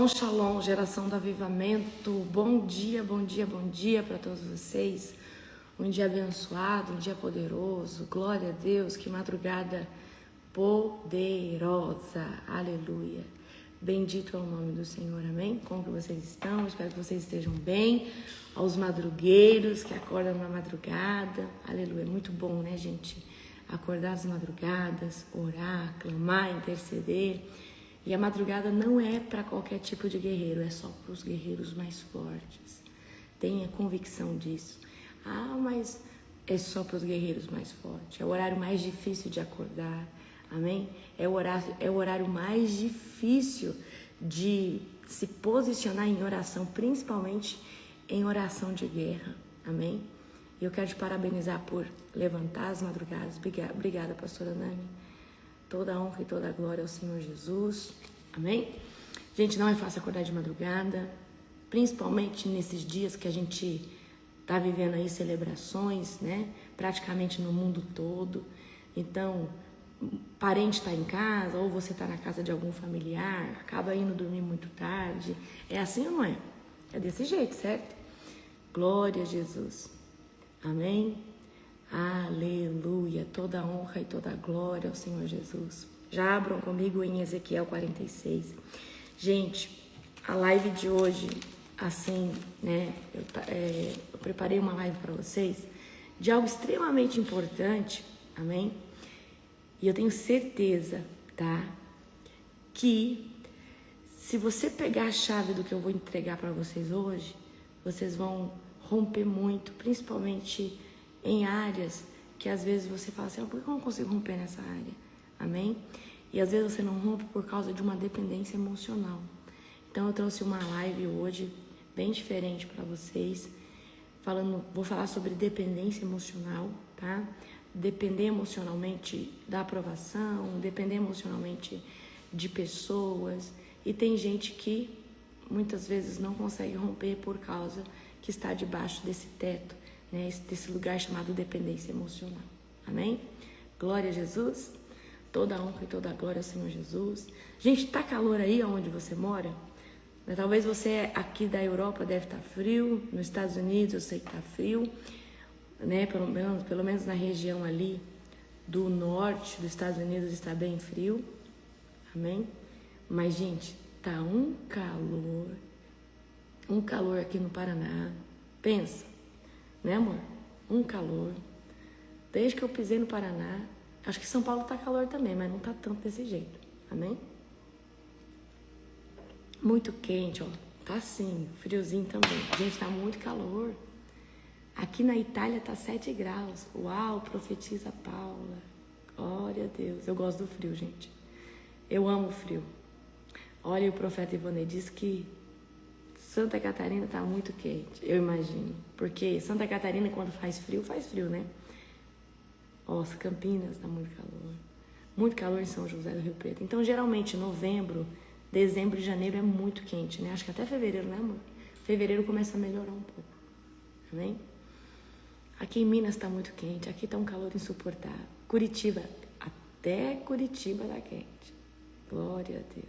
Shalom, shalom, geração do avivamento. Bom dia, bom dia, bom dia para todos vocês. Um dia abençoado, um dia poderoso. Glória a Deus, que madrugada poderosa. Aleluia. Bendito é o nome do Senhor, amém? Como que vocês estão? Espero que vocês estejam bem. Aos madrugueiros que acordam na madrugada. Aleluia. É muito bom, né, gente? Acordar às madrugadas, orar, clamar, interceder. E a madrugada não é para qualquer tipo de guerreiro, é só para os guerreiros mais fortes. Tenha convicção disso. Ah, mas é só para os guerreiros mais fortes. É o horário mais difícil de acordar, amém? É o horário mais difícil de se posicionar em oração, principalmente em oração de guerra, amém? E eu quero te parabenizar por levantar as madrugadas. Obrigada, pastora Nani. Toda a honra e toda a glória ao Senhor Jesus. Amém? Gente, não é fácil acordar de madrugada, principalmente nesses dias que a gente tá vivendo aí celebrações, né? Praticamente no mundo todo. Então, parente tá em casa, ou você tá na casa de algum familiar, acaba indo dormir muito tarde. É assim ou não é? É desse jeito, certo? Glória a Jesus. Amém? Aleluia, toda a honra e toda a glória ao Senhor Jesus. Já abram comigo em Ezequiel 46. Gente, a live de hoje, assim, né, eu preparei uma live para vocês de algo extremamente importante, amém? E eu tenho certeza, tá, que se você pegar a chave do que eu vou entregar para vocês hoje, vocês vão romper muito, principalmente em áreas que às vezes você fala assim, por que eu não consigo romper nessa área? Amém? E às vezes você não rompe por causa de uma dependência emocional. Então eu trouxe uma live hoje bem diferente para vocês, vou falar sobre dependência emocional, tá? Depender emocionalmente da aprovação, depender emocionalmente de pessoas. E tem gente que muitas vezes não consegue romper por causa que está debaixo desse teto, né, desse lugar chamado dependência emocional. Amém? Glória a Jesus. Toda a honra e toda a glória ao Senhor Jesus. Gente, tá calor aí onde você mora? Talvez você aqui da Europa deve estar frio. Nos Estados Unidos eu sei que tá frio, né? Pelo menos na região ali do norte dos Estados Unidos está bem frio. Amém? Mas, gente, tá um calor aqui no Paraná. Pensa, né, amor? Um calor. Desde que eu pisei no Paraná, acho que São Paulo tá calor também, mas não tá tanto desse jeito. Amém? Muito quente, ó. Tá assim, friozinho também. Gente, tá muito calor. Aqui na Itália tá 7 graus. Uau, profetiza Paula. Glória a Deus. Eu gosto do frio, gente. Eu amo o frio. Olha, o profeta Ivonei diz que Santa Catarina tá muito quente, eu imagino. Porque Santa Catarina, quando faz frio, né? Nossa, Campinas tá muito calor. Muito calor em São José do Rio Preto. Então, geralmente, novembro, dezembro e janeiro é muito quente, né? Acho que até fevereiro, né, amor? Fevereiro começa a melhorar um pouco. Amém? Aqui em Minas tá muito quente. Aqui tá um calor insuportável. Curitiba, até Curitiba tá quente. Glória a Deus.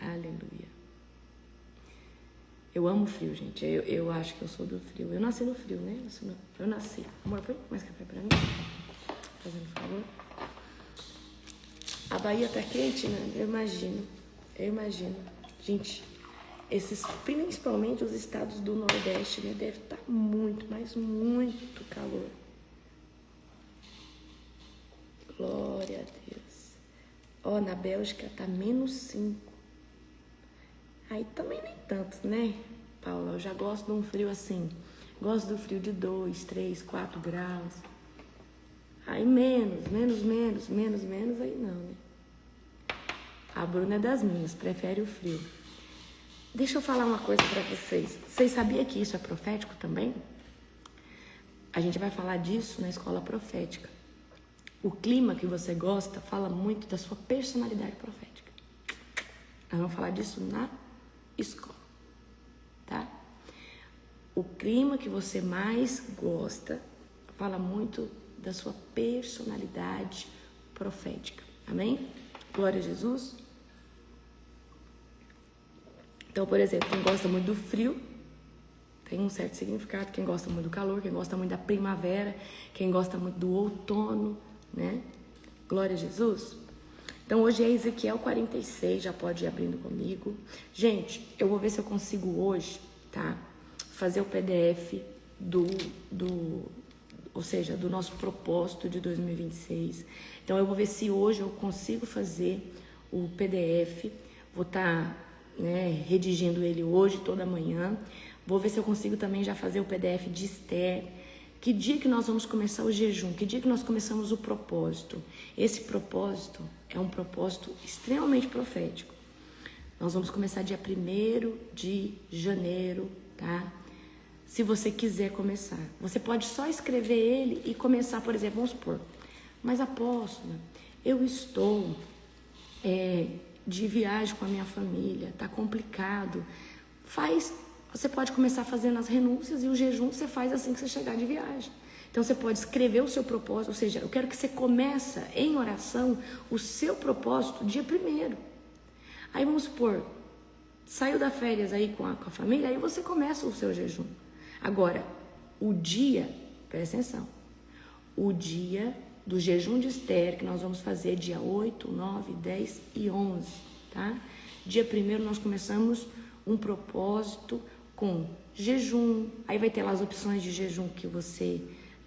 Aleluia. Eu amo frio, gente. Eu acho que eu sou do frio. Eu nasci no frio, né? Eu nasci. Amor, põe mais café pra mim. Fazendo favor. A Bahia tá quente, né? Eu imagino. Gente, principalmente os estados do Nordeste, né? Deve estar muito, mas muito calor. Glória a Deus. Ó, na Bélgica tá -5. Aí também nem tanto, né, Paula? Eu já gosto de um frio assim. Gosto do frio de 2, 3, 4 graus. Aí menos, aí não, né? A Bruna é das minhas, prefere o frio. Deixa eu falar uma coisa pra vocês. Vocês sabiam que isso é profético também? A gente vai falar disso na escola profética. O clima que você gosta fala muito da sua personalidade profética. Nós vamos falar disso na escola, tá? O clima que você mais gosta fala muito da sua personalidade profética. Amém? Glória a Jesus. Então, por exemplo, quem gosta muito do frio tem um certo significado. Quem gosta muito do calor, quem gosta muito da primavera, quem gosta muito do outono, né? Glória a Jesus. Então, hoje é Ezequiel 46, já pode ir abrindo comigo. Gente, eu vou ver se eu consigo hoje, tá? Fazer o PDF ou seja, do nosso propósito de 2026. Então, eu vou ver se hoje eu consigo fazer o PDF. Vou estar, redigindo ele hoje, toda manhã. Vou ver se eu consigo também já fazer o PDF de Esther. Que dia que nós vamos começar o jejum? Que dia que nós começamos o propósito? Esse propósito é um propósito extremamente profético. Nós vamos começar dia 1º de janeiro, tá? Se você quiser começar. Você pode só escrever ele e começar, por exemplo, vamos supor. Mas, apóstola, eu estou de viagem com a minha família, tá complicado. Você pode começar fazendo as renúncias e o jejum você faz assim que você chegar de viagem. Então você pode escrever o seu propósito, ou seja, eu quero que você comece em oração o seu propósito dia 1º. Aí vamos supor, saiu da férias aí com a família, aí você começa o seu jejum. Agora, o dia, presta atenção, o dia do jejum de Esther, que nós vamos fazer dia 8, 9, 10 e 11, tá? Dia 1º nós começamos um propósito com jejum, aí vai ter lá as opções de jejum que você...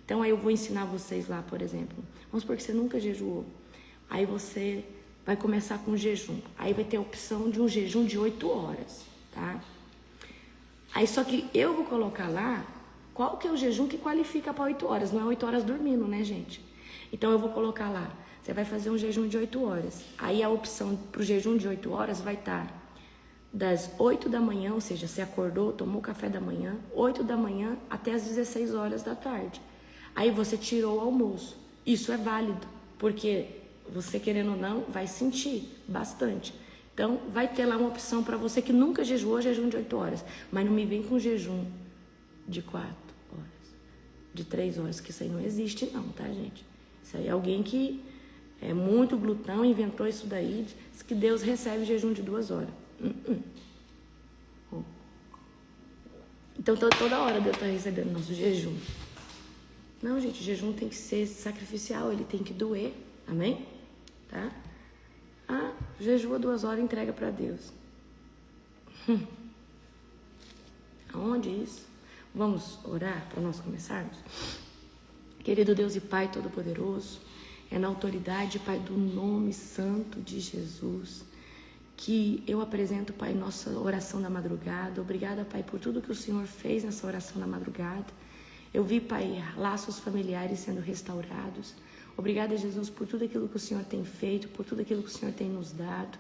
Então aí eu vou ensinar vocês lá, por exemplo, vamos supor que você nunca jejuou, aí você vai começar com jejum, aí vai ter a opção de um jejum de 8 horas, tá? Aí só que eu vou colocar lá qual que é o jejum que qualifica para 8 horas, não é 8 horas dormindo, né, gente? Então eu vou colocar lá, você vai fazer um jejum de 8 horas, aí a opção para o jejum de 8 horas vai estar das 8 da manhã, ou seja, você acordou, tomou café da manhã, 8 da manhã até as 16 horas da tarde. Aí você tirou o almoço. Isso é válido, porque você, querendo ou não, vai sentir bastante. Então, vai ter lá uma opção para você que nunca jejuou, jejum de 8 horas. Mas não me vem com jejum de 4 horas, de 3 horas, que isso aí não existe não, tá, gente? Isso aí é alguém que é muito glutão, inventou isso daí, diz que Deus recebe jejum de 2 horas. Então toda hora Deus está recebendo nosso jejum. Não, gente, o jejum tem que ser sacrificial, ele tem que doer, amém? Tá? Jejua 2 horas e entrega para Deus. Aonde isso? Vamos orar para nós começarmos? Querido Deus e Pai Todo-Poderoso, é na autoridade, Pai, do nome santo de Jesus, que eu apresento, Pai, nossa oração da madrugada. Obrigada, Pai, por tudo que o Senhor fez nessa oração da madrugada. Eu vi, Pai, laços familiares sendo restaurados. Obrigada, Jesus, por tudo aquilo que o Senhor tem feito, por tudo aquilo que o Senhor tem nos dado.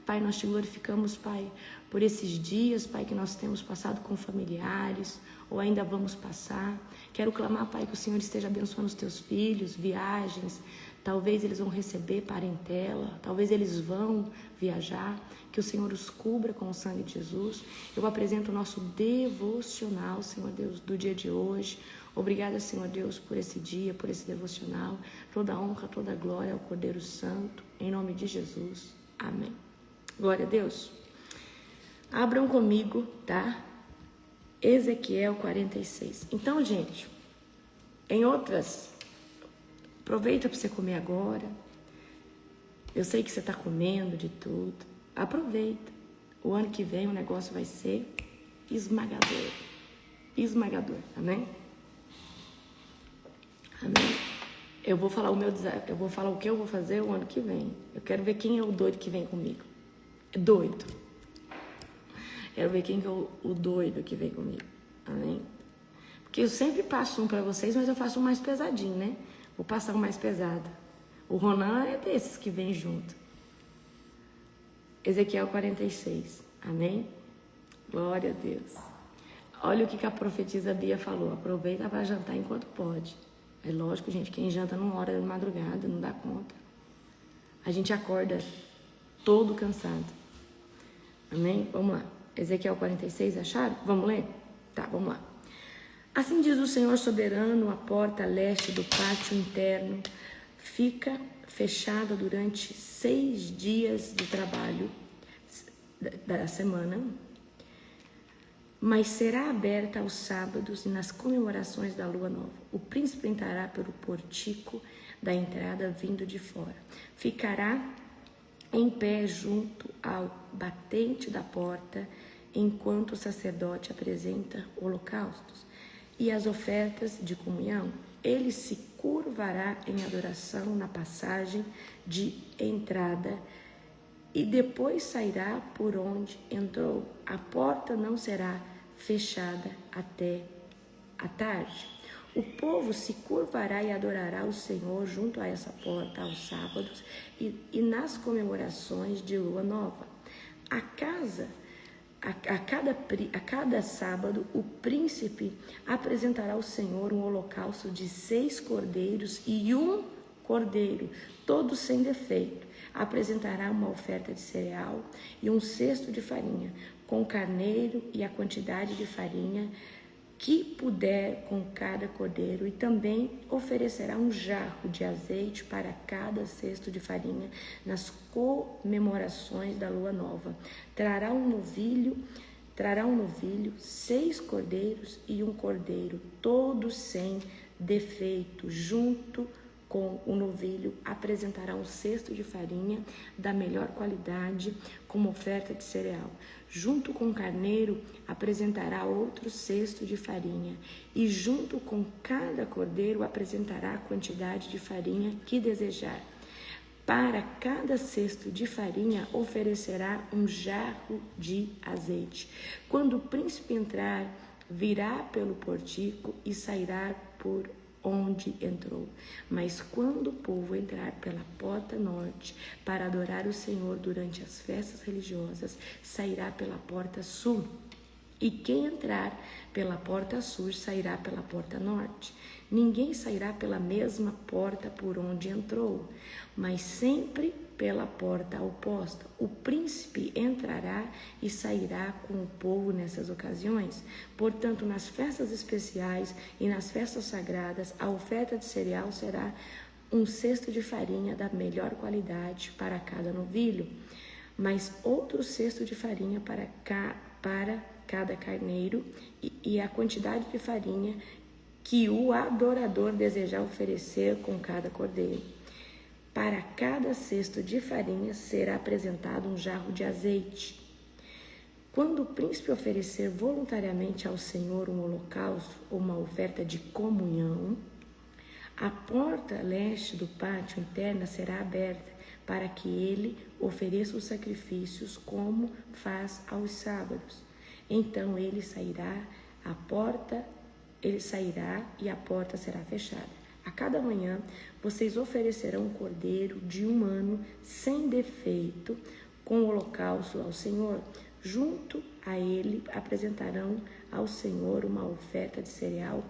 Pai, nós te glorificamos, Pai, por esses dias, Pai, que nós temos passado com familiares, ou ainda vamos passar. Quero clamar, Pai, que o Senhor esteja abençoando os teus filhos, viagens. Talvez eles vão receber parentela, talvez eles vão viajar, que o Senhor os cubra com o sangue de Jesus. Eu apresento o nosso devocional, Senhor Deus, do dia de hoje. Obrigada, Senhor Deus, por esse dia, por esse devocional. Toda honra, toda glória ao Cordeiro Santo, em nome de Jesus. Amém. Glória a Deus. Abram comigo, tá? Ezequiel 46. Então, gente, aproveita para você comer agora. Eu sei que você está comendo de tudo. Aproveita. O ano que vem o negócio vai ser esmagador. Esmagador, amém? Amém? Eu vou falar o que eu vou fazer o ano que vem. Eu quero ver quem é o doido que vem comigo. Doido. Quero ver quem que é o doido que vem comigo. Amém? Porque eu sempre passo um para vocês, mas eu faço um mais pesadinho, né? Vou passar um mais pesado. O Ronan é desses que vem junto. Ezequiel 46. Amém? Glória a Deus. Olha o que a profetisa Bia falou. Aproveita para jantar enquanto pode. É lógico, gente, quem janta numa hora da madrugada não dá conta. A gente acorda todo cansado. Amém? Vamos lá. Ezequiel 46, acharam? Vamos ler? Tá, vamos lá. Assim diz o Senhor soberano, a porta leste do pátio interno fica fechada durante 6 dias de trabalho da semana, mas será aberta aos sábados e nas comemorações da lua nova. O príncipe entrará pelo portico da entrada vindo de fora. Ficará em pé junto ao batente da porta, enquanto o sacerdote apresenta holocaustos e as ofertas de comunhão. Ele se curvará em adoração na passagem de entrada e depois sairá por onde entrou. A porta não será fechada até a tarde. O povo se curvará e adorará o Senhor junto a essa porta aos sábados e nas comemorações de lua nova. A cada sábado, o príncipe apresentará ao Senhor um holocausto de 6 cordeiros e 1 cordeiro, todos sem defeito. Apresentará uma oferta de cereal e um cesto de farinha, com carneiro e a quantidade de farinha que puder com cada cordeiro, e também oferecerá um jarro de azeite para cada cesto de farinha nas comemorações da lua nova. Trará um novilho, 6 cordeiros e 1 cordeiro, todos sem defeito. Junto com o novilho apresentará um cesto de farinha da melhor qualidade como oferta de cereal. Junto com o carneiro apresentará outro cesto de farinha, e junto com cada cordeiro apresentará a quantidade de farinha que desejar. Para cada cesto de farinha oferecerá um jarro de azeite. Quando o príncipe entrar, virá pelo portico e sairá por onde entrou. Mas quando o povo entrar pela porta norte para adorar o Senhor durante as festas religiosas, sairá pela porta sul. E quem entrar pela porta sul sairá pela porta norte. Ninguém sairá pela mesma porta por onde entrou, mas sempre pela porta oposta. O príncipe entrará e sairá com o povo nessas ocasiões. Portanto, nas festas especiais e nas festas sagradas, a oferta de cereal será um cesto de farinha da melhor qualidade para cada novilho, mas outro cesto de farinha para cada carneiro e a quantidade de farinha que o adorador desejar oferecer com cada cordeiro. Para cada cesto de farinha será apresentado um jarro de azeite. Quando o príncipe oferecer voluntariamente ao Senhor um holocausto ou uma oferta de comunhão, a porta leste do pátio interno será aberta para que ele ofereça os sacrifícios como faz aos sábados. Então ele sairá e a porta será fechada. A cada manhã vocês oferecerão um cordeiro de 1 ano sem defeito com holocausto ao Senhor. Junto a ele apresentarão ao Senhor uma oferta de cereal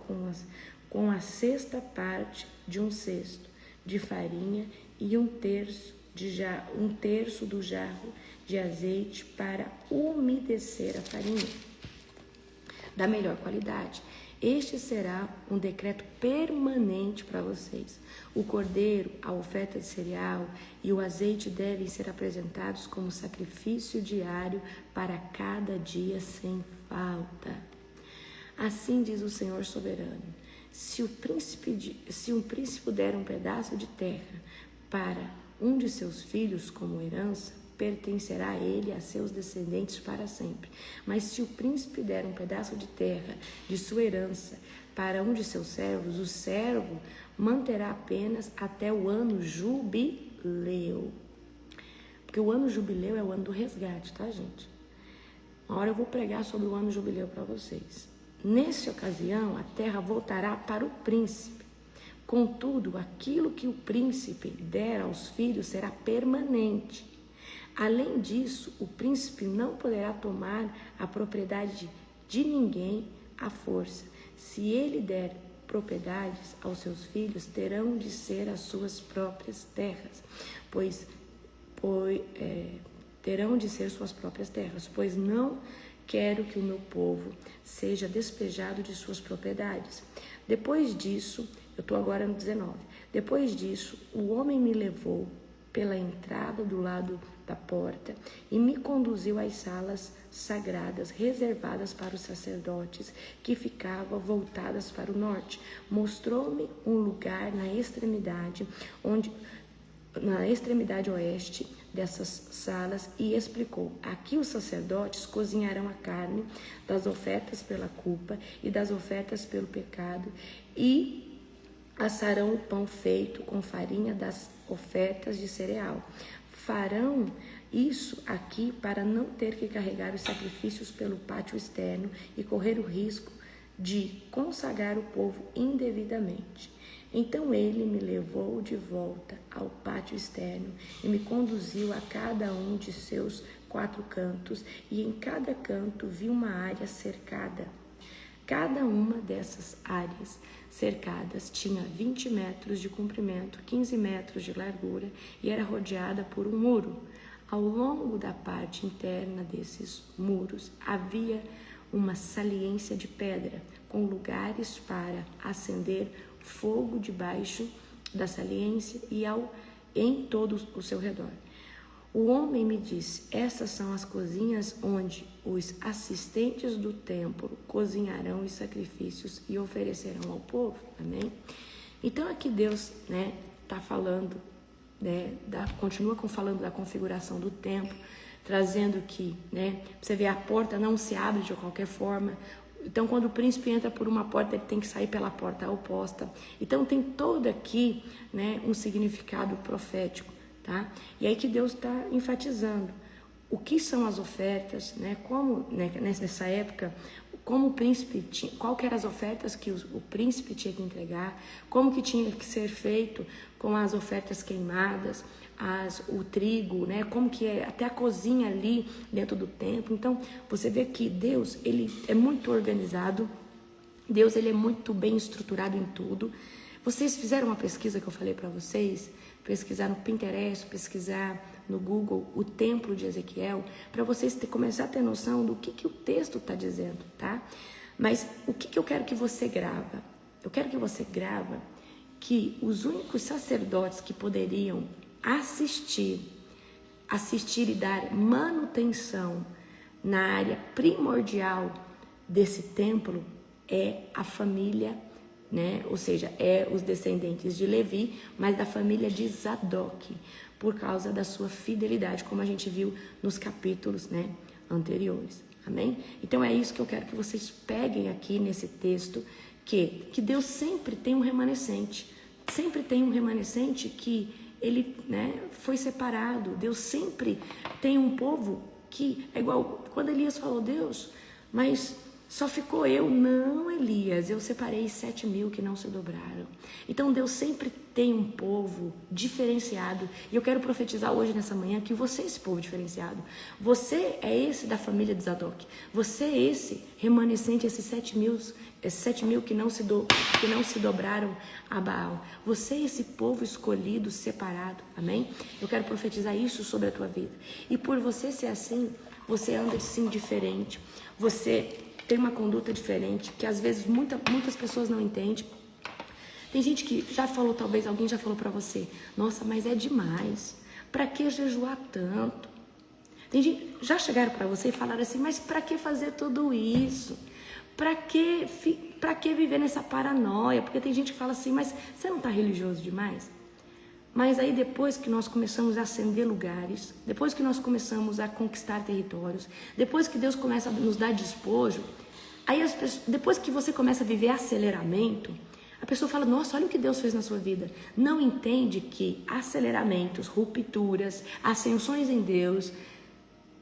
com a sexta parte de um cesto de farinha e um terço do jarro de azeite para umedecer a farinha da melhor qualidade. Este será um decreto permanente para vocês. O cordeiro, a oferta de cereal e o azeite devem ser apresentados como sacrifício diário para cada dia sem falta. Assim diz o Senhor soberano: se um príncipe der um pedaço de terra para um de seus filhos como herança, pertencerá a ele e a seus descendentes para sempre. Mas se o príncipe der um pedaço de terra de sua herança para um de seus servos, o servo manterá apenas até o ano jubileu. Porque o ano jubileu é o ano do resgate, tá, gente? Uma hora eu vou pregar sobre o ano jubileu para vocês. Nessa ocasião, a terra voltará para o príncipe. Contudo, aquilo que o príncipe der aos filhos será permanente. Além disso, o príncipe não poderá tomar a propriedade de ninguém à força. Se ele der propriedades aos seus filhos, terão de ser as suas próprias terras, pois não quero que o meu povo seja despejado de suas propriedades. Depois disso, eu estou agora no 19. Depois disso, o homem me levou pela entrada do lado da porta e me conduziu às salas sagradas reservadas para os sacerdotes, que ficavam voltadas para o norte. Mostrou-me um lugar na extremidade oeste dessas salas e explicou: aqui os sacerdotes cozinharão a carne das ofertas pela culpa e das ofertas pelo pecado, e assarão o pão feito com farinha das ofertas de cereal. Farão isso aqui para não ter que carregar os sacrifícios pelo pátio externo e correr o risco de consagrar o povo indevidamente. Então ele me levou de volta ao pátio externo e me conduziu a cada um de seus 4 cantos, e em cada canto vi uma área cercada. Cada uma dessas áreas cercadas tinha 20 metros de comprimento, 15 metros de largura e era rodeada por um muro. Ao longo da parte interna desses muros havia uma saliência de pedra, com lugares para acender fogo debaixo da saliência e em todo o seu redor. O homem me disse: essas são as cozinhas onde os assistentes do templo cozinharão os sacrifícios e oferecerão ao povo. Amém? Então aqui Deus, tá falando, continua falando da configuração do templo, trazendo que, você vê, a porta não se abre de qualquer forma. Então, quando o príncipe entra por uma porta, ele tem que sair pela porta oposta. Então, tem todo aqui, um significado profético, tá? E aí que Deus está enfatizando o que são as ofertas, como, nessa época, como o príncipe tinha, qual que eram as ofertas que o príncipe tinha que entregar, como que tinha que ser feito com as ofertas queimadas, o trigo, como que é até a cozinha ali dentro do templo. Então, você vê que Deus, ele é muito organizado, Deus, ele é muito bem estruturado em tudo. Vocês fizeram uma pesquisa que eu falei para vocês, pesquisar no Pinterest, pesquisar no Google o templo de Ezequiel, para vocês começar a ter noção do que o texto está dizendo, tá? Mas o que eu quero que você grava? Eu quero que você grava que os únicos sacerdotes que poderiam assistir e dar manutenção na área primordial desse templo é a família, ou seja, é os descendentes de Levi, mas da família de Zadok, por causa da sua fidelidade, como a gente viu nos capítulos, anteriores. Amém? Então é isso que eu quero que vocês peguem aqui nesse texto, que Deus sempre tem um remanescente, que ele, foi separado. Deus sempre tem um povo que é igual quando Elias falou: Deus, mas só ficou eu. Não, Elias, eu separei 7.000 que não se dobraram. Então Deus sempre tem um povo diferenciado, e eu quero profetizar hoje nessa manhã que você é esse povo diferenciado. Você é esse da família de Zadok, você é esse remanescente, esses 7.000 que não se dobraram a Baal. Você é esse povo escolhido, separado. Amém? Eu quero profetizar isso sobre a tua vida. E por você ser assim, você anda assim diferente, você tem uma conduta diferente, que às vezes muitas pessoas não entendem. Tem gente que já falou, talvez alguém já falou para você: nossa, mas é demais, para que jejuar tanto? Tem gente, já chegaram para você e falaram assim: mas para que fazer tudo isso? Para que viver nessa paranoia? Porque tem gente que fala assim: mas você não está religioso demais? Mas aí depois que nós começamos a ascender lugares, depois que nós começamos a conquistar territórios, depois que Deus começa a nos dar despojo, aí depois que você começa a viver aceleramento, a pessoa fala: nossa, olha o que Deus fez na sua vida. Não entende que aceleramentos, rupturas, ascensões em Deus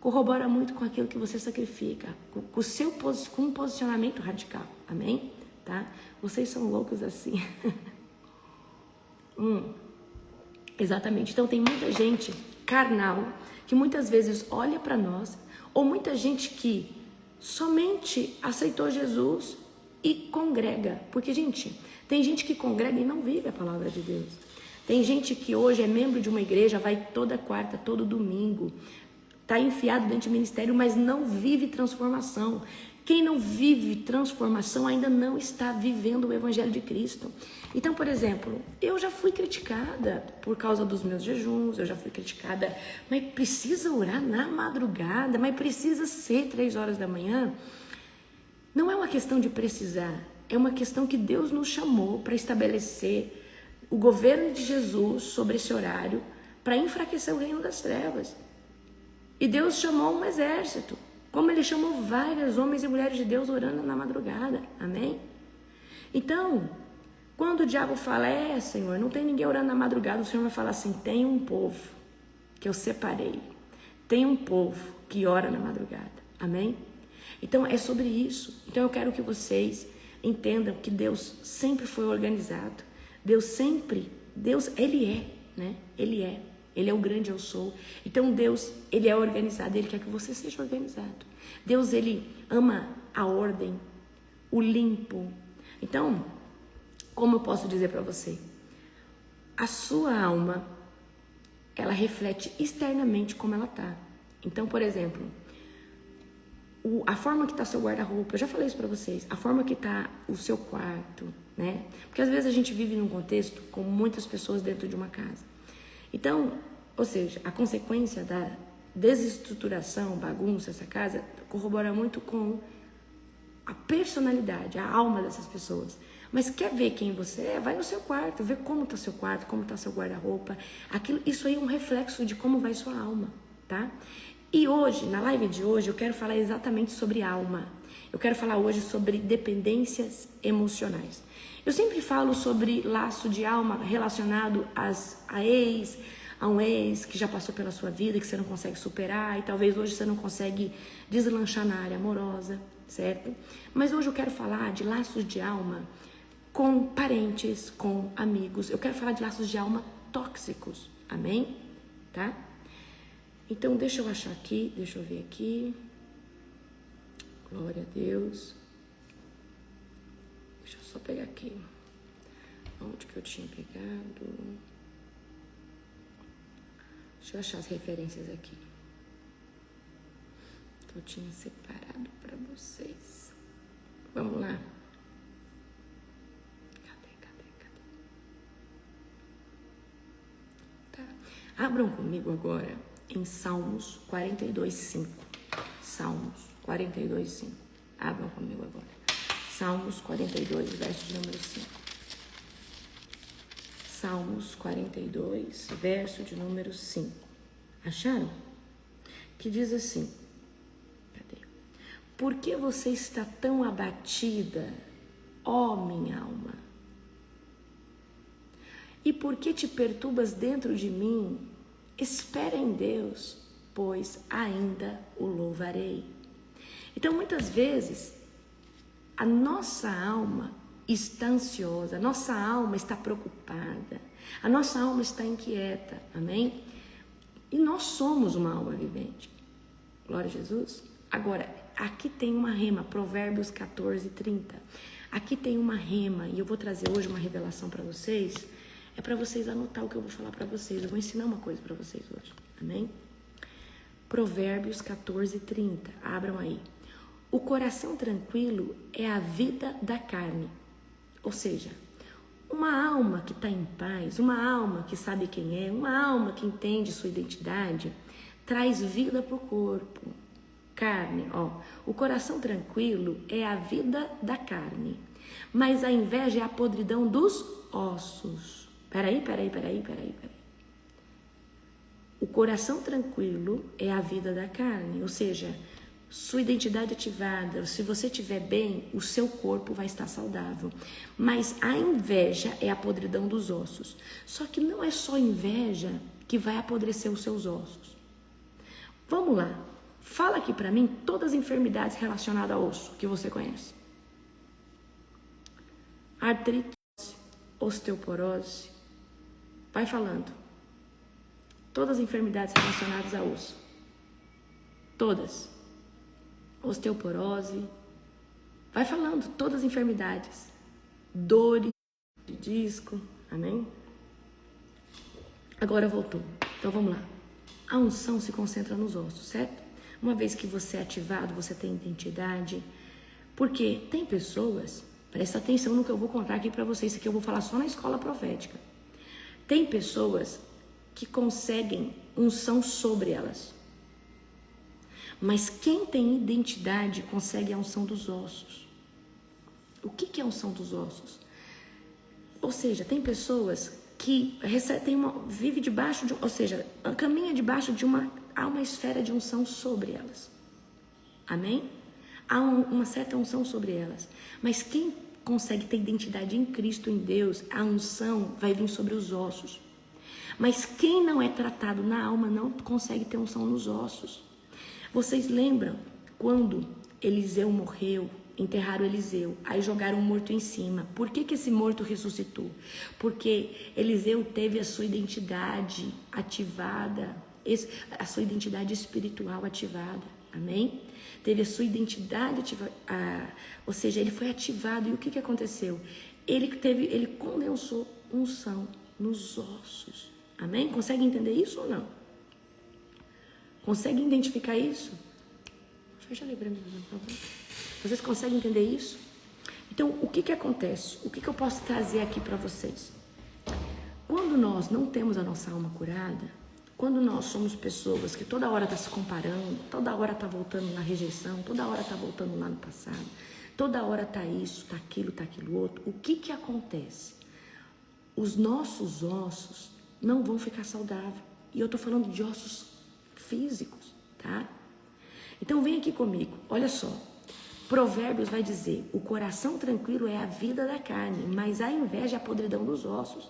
corrobora muito com aquilo que você sacrifica, com um posicionamento radical. Amém? Tá? Vocês são loucos assim. Exatamente. Então tem muita gente carnal que muitas vezes olha para nós, ou muita gente que somente aceitou Jesus e congrega. Porque, gente, tem gente que congrega e não vive a palavra de Deus. Tem gente que hoje é membro de uma igreja, vai toda quarta, todo domingo, está enfiado dentro de ministério, mas não vive transformação. Quem não vive transformação ainda não está vivendo o Evangelho de Cristo. Então, por exemplo, eu já fui criticada por causa dos meus jejuns, eu já fui criticada, mas precisa orar na madrugada, mas precisa ser 3 horas da manhã. Não é uma questão de precisar, é uma questão que Deus nos chamou para estabelecer o governo de Jesus sobre esse horário para enfraquecer o reino das trevas. E Deus chamou um exército, como Ele chamou vários homens e mulheres de Deus orando na madrugada, amém? Então, quando o diabo fala, Senhor, não tem ninguém orando na madrugada, o Senhor vai falar assim, tem um povo que eu separei, tem um povo que ora na madrugada, amém? Então, é sobre isso. Então, eu quero que vocês entendam que Deus sempre foi organizado, Deus, Ele é, né? Ele é o grande eu sou. Então Deus, Ele é organizado, Ele quer que você seja organizado. Deus, Ele ama a ordem, o limpo. Então, como eu posso dizer para você? A sua alma, ela reflete externamente como ela tá. Então, por exemplo, a forma que tá seu guarda-roupa, eu já falei isso para vocês, a forma que tá o seu quarto, né? Porque às vezes a gente vive num contexto com muitas pessoas dentro de uma casa. Então, ou seja, a consequência da desestruturação, bagunça, essa casa, corrobora muito com a personalidade, a alma dessas pessoas. Mas quer ver quem você é? Vai no seu quarto, vê como está seu quarto, como está seu guarda-roupa. Isso aí é um reflexo de como vai sua alma, tá? E hoje, na live de hoje, eu quero falar exatamente sobre alma. Eu quero falar hoje sobre dependências emocionais. Eu sempre falo sobre laço de alma relacionado a um ex que já passou pela sua vida, que você não consegue superar, e talvez hoje você não consegue deslanchar na área amorosa, certo? Mas hoje eu quero falar de laços de alma com parentes, com amigos. Eu quero falar de laços de alma tóxicos, amém? Tá? Então, deixa eu achar aqui, deixa eu ver aqui. Glória a Deus. Deixa eu só pegar aqui. Onde que eu tinha pegado? Deixa eu achar as referências aqui. Que eu tinha separado para vocês. Vamos lá. Cadê? Tá. Abram comigo agora em Salmos 42:5. Salmos 42:5. Abram comigo agora. Salmos 42, verso de número 5. Salmos 42, verso de número 5. Acharam? Que diz assim. Cadê? Por que você está tão abatida, ó minha alma? E por que te perturbas dentro de mim? Espera em Deus, pois ainda o louvarei. Então, muitas vezes, a nossa alma está ansiosa, a nossa alma está preocupada, a nossa alma está inquieta, amém? E nós somos uma alma vivente. Glória a Jesus. Agora, aqui tem uma rema, Provérbios 14:30. Aqui tem uma rema, e eu vou trazer hoje uma revelação para vocês. É para vocês anotar o que eu vou falar para vocês. Eu vou ensinar uma coisa para vocês hoje, amém? Provérbios 14:30. Abram aí. O coração tranquilo é a vida da carne. Ou seja, uma alma que está em paz, uma alma que sabe quem é, uma alma que entende sua identidade, traz vida para o corpo. Carne, ó. O coração tranquilo é a vida da carne, mas a inveja é a podridão dos ossos. Peraí. O coração tranquilo é a vida da carne, ou seja, sua identidade ativada, se você estiver bem, o seu corpo vai estar saudável. Mas a inveja é a podridão dos ossos. Só que não é só inveja que vai apodrecer os seus ossos. Vamos lá. Fala aqui pra mim todas as enfermidades relacionadas a osso que você conhece. Artrite, osteoporose. Vai falando. Todas as enfermidades relacionadas a osso. Todas. Osteoporose. Vai falando todas as enfermidades. Dores de disco. Amém? Agora voltou. Então vamos lá. a unção se concentra nos ossos, certo? Uma vez que você é ativado, você tem identidade. Porque tem pessoas, presta atenção no que eu vou contar aqui para vocês, isso aqui eu vou falar só na escola profética. Tem pessoas que conseguem unção sobre elas. Mas quem tem identidade consegue a unção dos ossos. O que é a unção dos ossos? Ou seja, tem pessoas que vive debaixo de, ou seja, caminha debaixo de há uma esfera de unção sobre elas. Amém? Há uma certa unção sobre elas. Mas quem consegue ter identidade em Cristo, em Deus, a unção vai vir sobre os ossos. Mas quem não é tratado na alma não consegue ter unção nos ossos. Vocês lembram quando Eliseu morreu? Enterraram Eliseu, aí jogaram um morto em cima. Por que esse morto ressuscitou? Porque Eliseu teve a sua identidade ativada, a sua identidade espiritual ativada, amém? Teve a sua identidade ativada, ou seja, ele foi ativado. E o que aconteceu? Ele condensou unção nos ossos, amém? Consegue entender isso ou não? Consegue identificar isso? Fecha ali para mim, por favor. Vocês conseguem entender isso? Então, o que acontece? O que eu posso trazer aqui para vocês? Quando nós não temos a nossa alma curada, quando nós somos pessoas que toda hora está se comparando, toda hora está voltando na rejeição, toda hora está voltando lá no passado, toda hora está isso, está aquilo outro, o que acontece? Os nossos ossos não vão ficar saudáveis. E eu estou falando de ossos físicos, tá? Então, vem aqui comigo, olha só. Provérbios vai dizer, o coração tranquilo é a vida da carne, mas a inveja é a podridão dos ossos,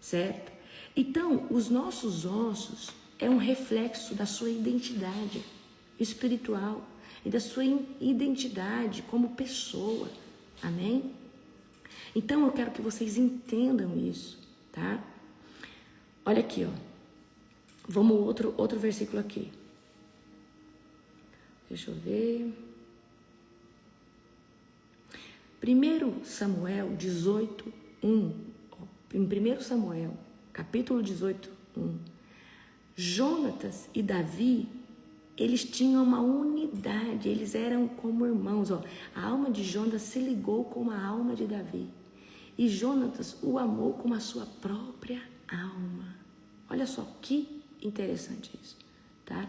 certo? Então, os nossos ossos é um reflexo da sua identidade espiritual e da sua identidade como pessoa, amém? Então, eu quero que vocês entendam isso, tá? Olha aqui, ó. Vamos outro versículo aqui. Deixa eu ver. 1 Samuel 18, 1. Em 1 Samuel, capítulo 18, 1. Jonatas e Davi, eles tinham uma unidade, eles eram como irmãos. Ó. A alma de Jonatas se ligou com a alma de Davi. E Jonatas o amou como a sua própria alma. Olha só que interessante isso, tá?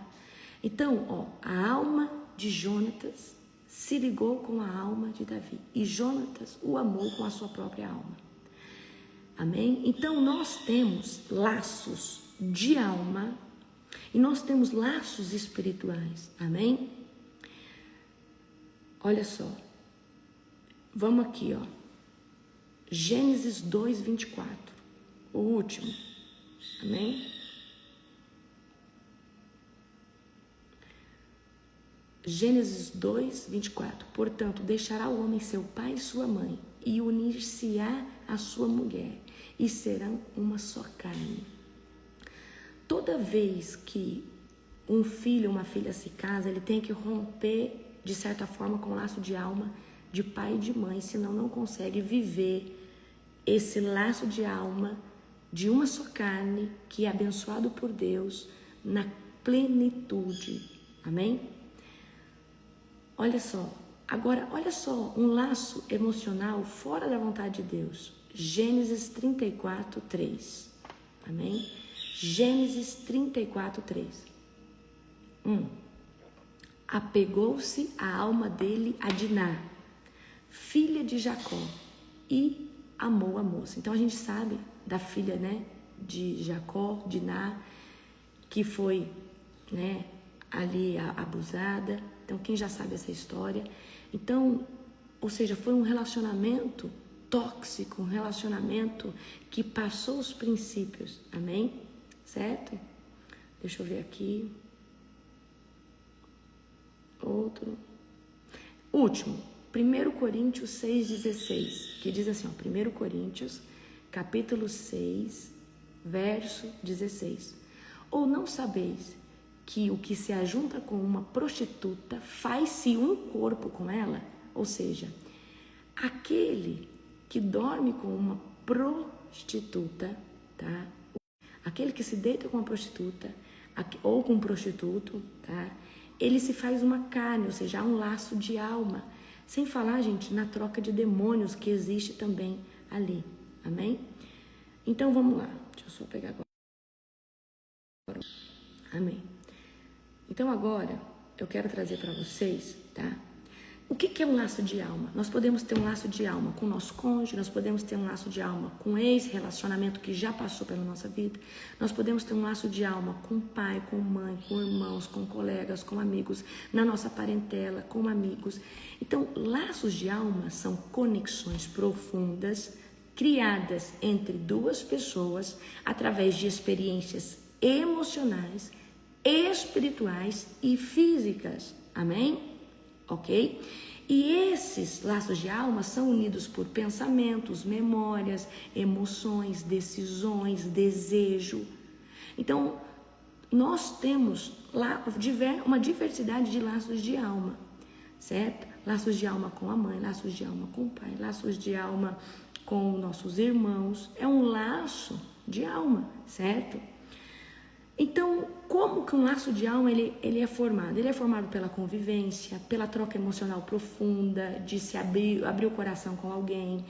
Então, ó, a alma de Jonatas se ligou com a alma de Davi. E Jonatas o amou com a sua própria alma. Amém? Então, nós temos laços de alma e nós temos laços espirituais. Amém? Olha só. Vamos aqui, ó. Gênesis 2, 24. O último. Amém? Gênesis 2, 24. Portanto, deixará o homem seu pai e sua mãe, e unir-se-á a sua mulher, e serão uma só carne. Toda vez que um filho ou uma filha se casa, ele tem que romper, de certa forma, com o laço de alma de pai e de mãe, senão não consegue viver esse laço de alma de uma só carne, que é abençoado por Deus, na plenitude. Amém? Olha só, agora olha só, um laço emocional fora da vontade de Deus. Gênesis 34, 3. Amém? Gênesis 34, 3. Apegou-se a alma dele a Diná, filha de Jacó, e amou a moça. Então a gente sabe da filha, né, de Jacó, Diná, que foi, né, ali abusada. Então, quem já sabe essa história? Então, ou seja, foi um relacionamento tóxico, um relacionamento que passou os princípios, amém? Certo? Deixa eu ver aqui. Outro. Último, 1 Coríntios 6,16, que diz assim, ó, 1 Coríntios, capítulo 6, verso 16. Ou não sabeis que o que se ajunta com uma prostituta faz-se um corpo com ela? Ou seja, aquele que dorme com uma prostituta, tá? Aquele que se deita com uma prostituta, ou com um prostituto, tá? Ele se faz uma carne, ou seja, há um laço de alma. Sem falar, gente, na troca de demônios que existe também ali. Amém? Então vamos lá. Deixa eu só pegar agora. Amém. Então agora eu quero trazer para vocês, tá? O que é um laço de alma? Nós podemos ter um laço de alma com o nosso cônjuge, nós podemos ter um laço de alma com ex-relacionamento que já passou pela nossa vida, nós podemos ter um laço de alma com pai, com mãe, com irmãos, com colegas, com amigos, na nossa parentela, com amigos. Então, laços de alma são conexões profundas criadas entre duas pessoas através de experiências emocionais, espirituais e físicas. Amém? Ok? E esses laços de alma são unidos por pensamentos, memórias, emoções, decisões, desejo. Então, nós temos lá uma diversidade de laços de alma, certo? Laços de alma com a mãe, laços de alma com o pai, laços de alma com nossos irmãos. É um laço de alma, certo? Então, como que um laço de alma ele é formado? Ele é formado pela convivência, pela troca emocional profunda, de se abrir o coração com alguém.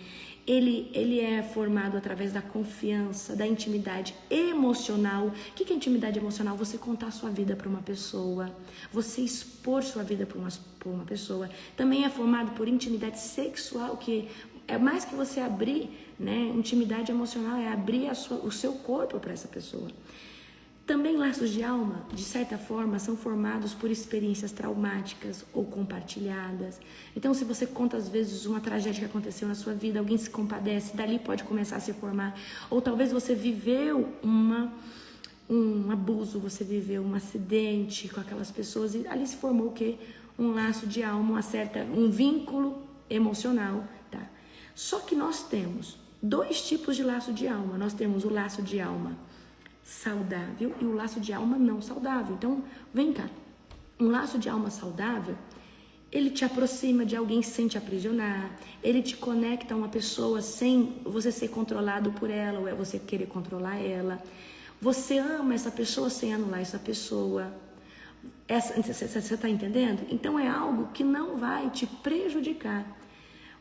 Ele é formado através da confiança, da intimidade emocional. O que é intimidade emocional? Você contar sua vida para uma pessoa, você expor sua vida para uma pessoa. Também é formado por intimidade sexual, que é mais que você abrir, né? Intimidade emocional é abrir o seu corpo para essa pessoa. Também laços de alma, de certa forma, são formados por experiências traumáticas ou compartilhadas. Então, se você conta, às vezes, uma tragédia que aconteceu na sua vida, alguém se compadece, dali pode começar a se formar. Ou talvez você viveu um abuso, você viveu um acidente com aquelas pessoas e ali se formou o quê? Um laço de alma, um vínculo emocional, tá? Só que nós temos dois tipos de laço de alma. Nós temos o laço de alma saudável e o laço de alma não saudável. Então, vem cá. Um laço de alma saudável, ele te aproxima de alguém sem te aprisionar, ele te conecta a uma pessoa sem você ser controlado por ela ou é você querer controlar ela. Você ama essa pessoa sem anular essa pessoa. Você está entendendo? Então, é algo que não vai te prejudicar.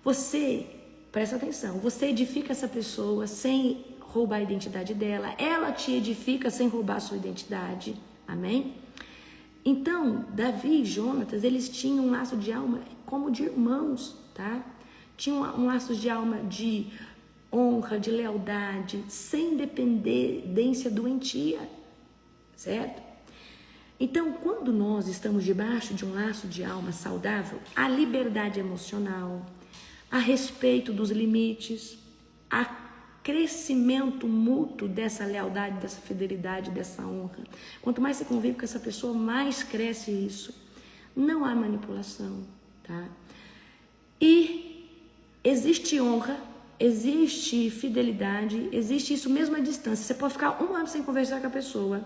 Você, presta atenção, você edifica essa pessoa sem roubar a identidade dela, ela te edifica sem roubar a sua identidade, amém? Então, Davi e Jonatas, eles tinham um laço de alma como de irmãos, tá? Tinham um laço de alma de honra, de lealdade, sem dependência doentia, certo? Então, quando nós estamos debaixo de um laço de alma saudável, há liberdade emocional, há respeito dos limites, há crescimento mútuo dessa lealdade, dessa fidelidade, dessa honra. Quanto mais você convive com essa pessoa, mais cresce isso. Não há manipulação, tá? E existe honra, existe fidelidade, existe isso mesmo à distância. Você pode ficar 1 ano sem conversar com a pessoa.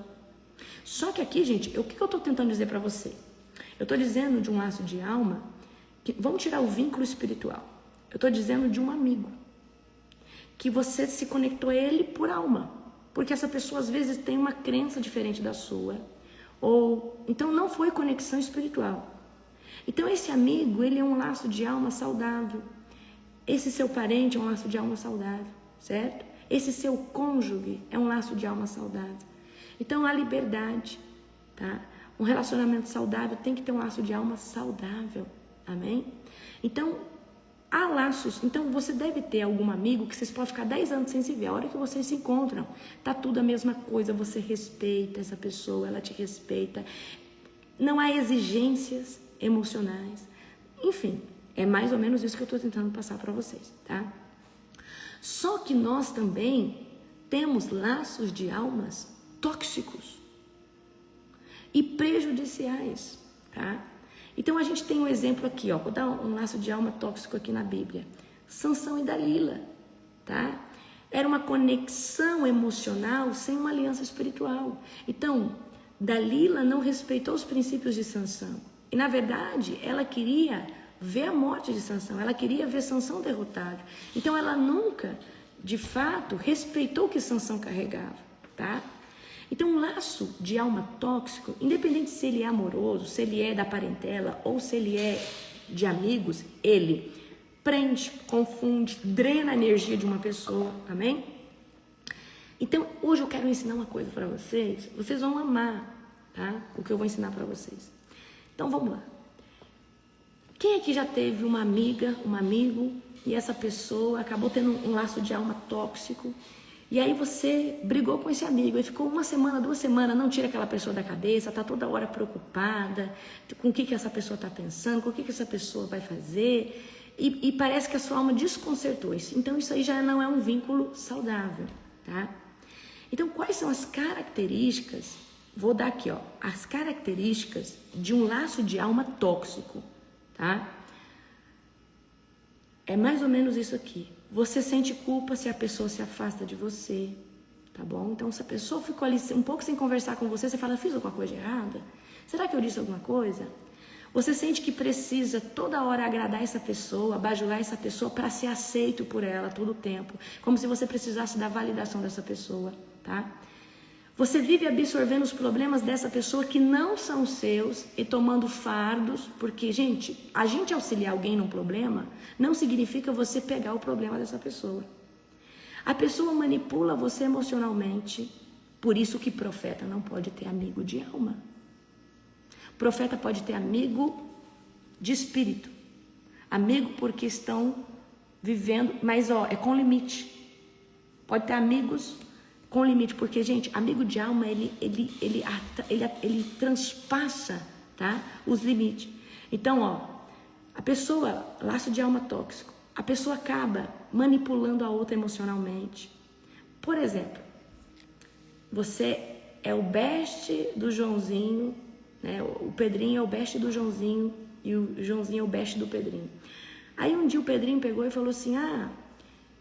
Só que aqui, gente, o que eu estou tentando dizer para você? Eu estou dizendo de um laço de alma, vamos tirar o vínculo espiritual. Eu estou dizendo de um amigo, que você se conectou a ele por alma, porque essa pessoa às vezes tem uma crença diferente da sua, ou então não foi conexão espiritual. Então esse amigo, ele é um laço de alma saudável. Esse seu parente é um laço de alma saudável, certo? Esse seu cônjuge é um laço de alma saudável. Então há liberdade, tá? Um relacionamento saudável tem que ter um laço de alma saudável, amém? Então há laços, então você deve ter algum amigo que vocês podem ficar 10 anos sem se ver. A hora que vocês se encontram, tá tudo a mesma coisa, você respeita essa pessoa, ela te respeita. Não há exigências emocionais. Enfim, é mais ou menos isso que eu estou tentando passar para vocês, tá? Só que nós também temos laços de almas tóxicos e prejudiciais, tá? Então a gente tem um exemplo aqui, ó, vou dar um laço de alma tóxico aqui na Bíblia. Sansão e Dalila, tá? Era uma conexão emocional sem uma aliança espiritual. Então, Dalila não respeitou os princípios de Sansão. E na verdade, ela queria ver a morte de Sansão, ela queria ver Sansão derrotado. Então ela nunca, de fato, respeitou o que Sansão carregava, tá? Então, um laço de alma tóxico, independente se ele é amoroso, se ele é da parentela ou se ele é de amigos, ele prende, confunde, drena a energia de uma pessoa, amém? Então, hoje eu quero ensinar uma coisa para vocês, vocês vão amar, tá? O que eu vou ensinar para vocês. Então, vamos lá. Quem aqui já teve uma amiga, um amigo, e essa pessoa acabou tendo um laço de alma tóxico, e aí você brigou com esse amigo, e ficou 1 semana, 2 semanas, não tira aquela pessoa da cabeça, tá toda hora preocupada com o que essa pessoa tá pensando, com o que essa pessoa vai fazer, e parece que a sua alma desconcertou isso. Então isso aí já não é um vínculo saudável, tá? Então quais são as características, vou dar aqui, ó, as características de um laço de alma tóxico, tá? É mais ou menos isso aqui. Você sente culpa se a pessoa se afasta de você, tá bom? Então, se a pessoa ficou ali um pouco sem conversar com você, você fala, fiz alguma coisa errada? Será que eu disse alguma coisa? Você sente que precisa toda hora agradar essa pessoa, bajular essa pessoa para ser aceito por ela todo o tempo, como se você precisasse da validação dessa pessoa, tá? Você vive absorvendo os problemas dessa pessoa que não são seus e tomando fardos, porque, gente, a gente auxiliar alguém num problema não significa você pegar o problema dessa pessoa. A pessoa manipula você emocionalmente, por isso que profeta não pode ter amigo de alma. Profeta pode ter amigo de espírito, amigo porque estão vivendo, mas ó, é com limite. Pode ter amigos com limite, porque, gente, amigo de alma, ele transpassa, tá, os limites. Então, ó, a pessoa, laço de alma tóxico, a pessoa acaba manipulando a outra emocionalmente. Por exemplo, você é o best do Joãozinho, né, o Pedrinho é o best do Joãozinho e o Joãozinho é o best do Pedrinho. Aí um dia o Pedrinho pegou e falou assim,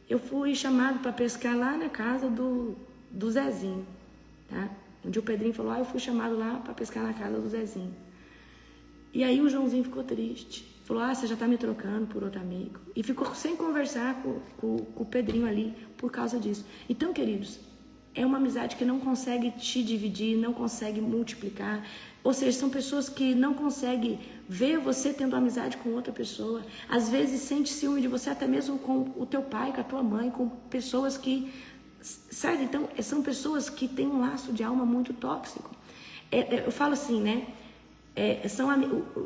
eu fui chamado para pescar lá na casa do Zezinho, tá? Um dia o Pedrinho falou, eu fui chamado lá para pescar na casa do Zezinho. E aí o Joãozinho ficou triste, falou, você já tá me trocando por outro amigo. E ficou sem conversar com o Pedrinho ali por causa disso. Então, queridos, é uma amizade que não consegue te dividir, não consegue multiplicar. Ou seja, são pessoas que não conseguem ver você tendo amizade com outra pessoa. Às vezes sente ciúme de você até mesmo com o teu pai, com a tua mãe, com pessoas que... Certo? Então, são pessoas que têm um laço de alma muito tóxico. Eu falo assim, né?